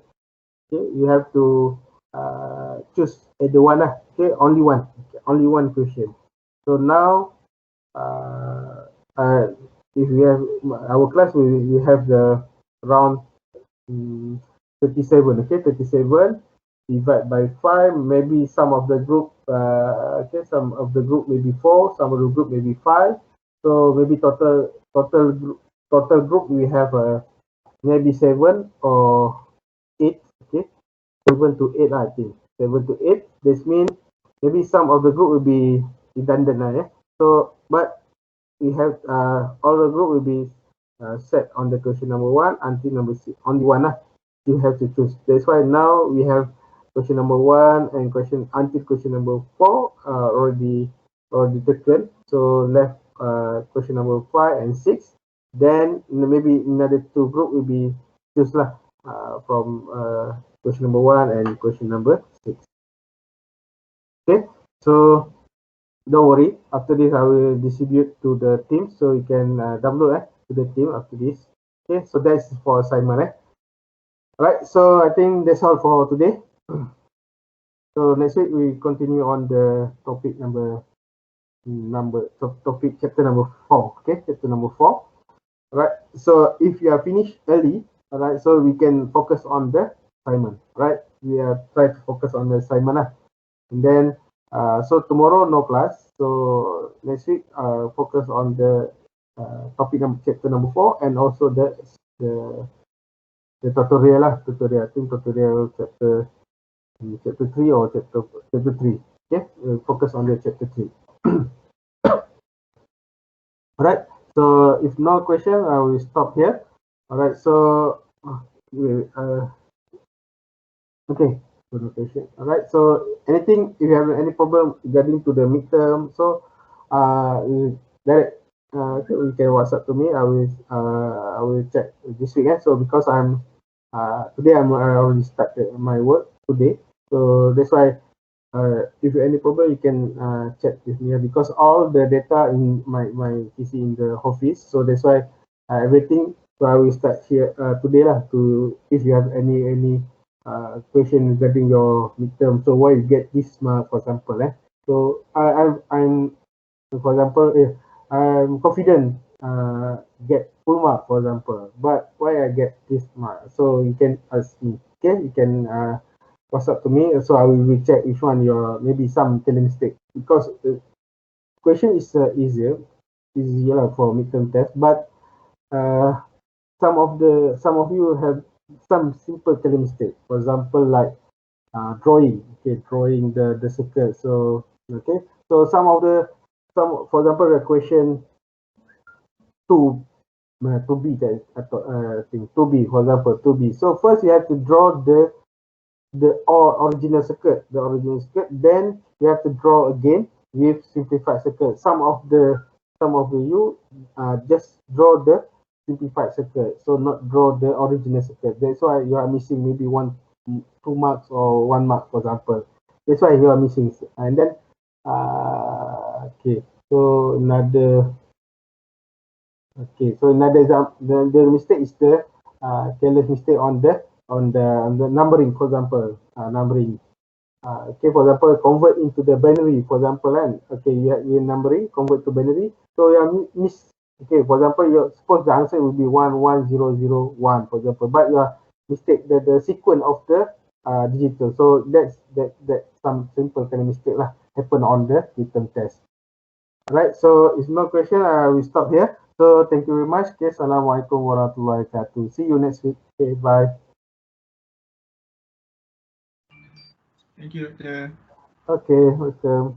Okay, you have to choose either one lah. Okay, only one question. So now if we have our class, we have the round 37. Okay, 37 divide by 5. Maybe some of the group some of the group maybe 4, some of the group maybe 5. So maybe total group we have maybe 7 or 8. Okay, 7 to 8 I think. 7 to 8. This means maybe some of the group will be redundant yeah. So but we have all the group will be set on the question number 1 until number 6. Only one you have to choose. That's why now we have question number 1 and question until question number 4 already taken. So left question number 5 and 6. Then maybe another 2 group will be choose from question number 1 and question number 6. Okay, so don't worry, after this I will distribute to the team, so you can download to the team after this. Okay, so that's for assignment. Alright, so I think that's all for today. So next week we continue on the topic topic chapter number 4. Okay, chapter number 4. Alright, so if you are finished early, alright, so we can focus on the assignment. Right, we are try to focus on the assignment and then so tomorrow no class. So next week focus on the topic chapter number 4 and also the tutorial I think tutorial chapter 3 or chapter 3. Okay, we'll focus on the chapter 3. Alright, so if no question I will stop here. Alright, so okay, no question. Alright, so anything, if you have any problem regarding to the midterm, so we can WhatsApp to me. I will check this week. So because I'm today I already started my work today, so that's why if you have any problem you can check with me because all the data in my PC in the office. So that's why everything. So I will start here today to if you have any question regarding your midterm. So why you get this mark, for example. So I'm for example, I'm confident get full mark, for example, but why I get this mark? So you can ask me. Okay, you can WhatsApp to me. So I will recheck which one your maybe some spelling mistake because the question is easier for midterm test, but some of you have some simple spelling mistake. For example, like drawing. Okay, drawing the circle. So okay, so for example the question 2 2B thing 2B, for example 2B. So first you have to draw the original circuit, then you have to draw again with simplified circuit. Some of you just draw the simplified circuit, so not draw the original circuit. That's why you are missing maybe 2 marks or 1 mark, for example. That's why you are missing. And then okay, so another example, the mistake is the careless mistake on the numbering, for example, numbering. Okay, for example, convert into the binary, for example, and okay, you numbering, convert to binary. So you miss. Okay, for example, you suppose the answer will be 11001, for example, but you are mistake the sequence of the digital. So that some simple kind of mistake lah happen on the written test. Alright, so if no question, we stop here. So thank you very much. Okay, Assalamualaikum warahmatullahi wabarakatuh. See you next week. Okay, bye. Thank you, Doctor. Okay, welcome.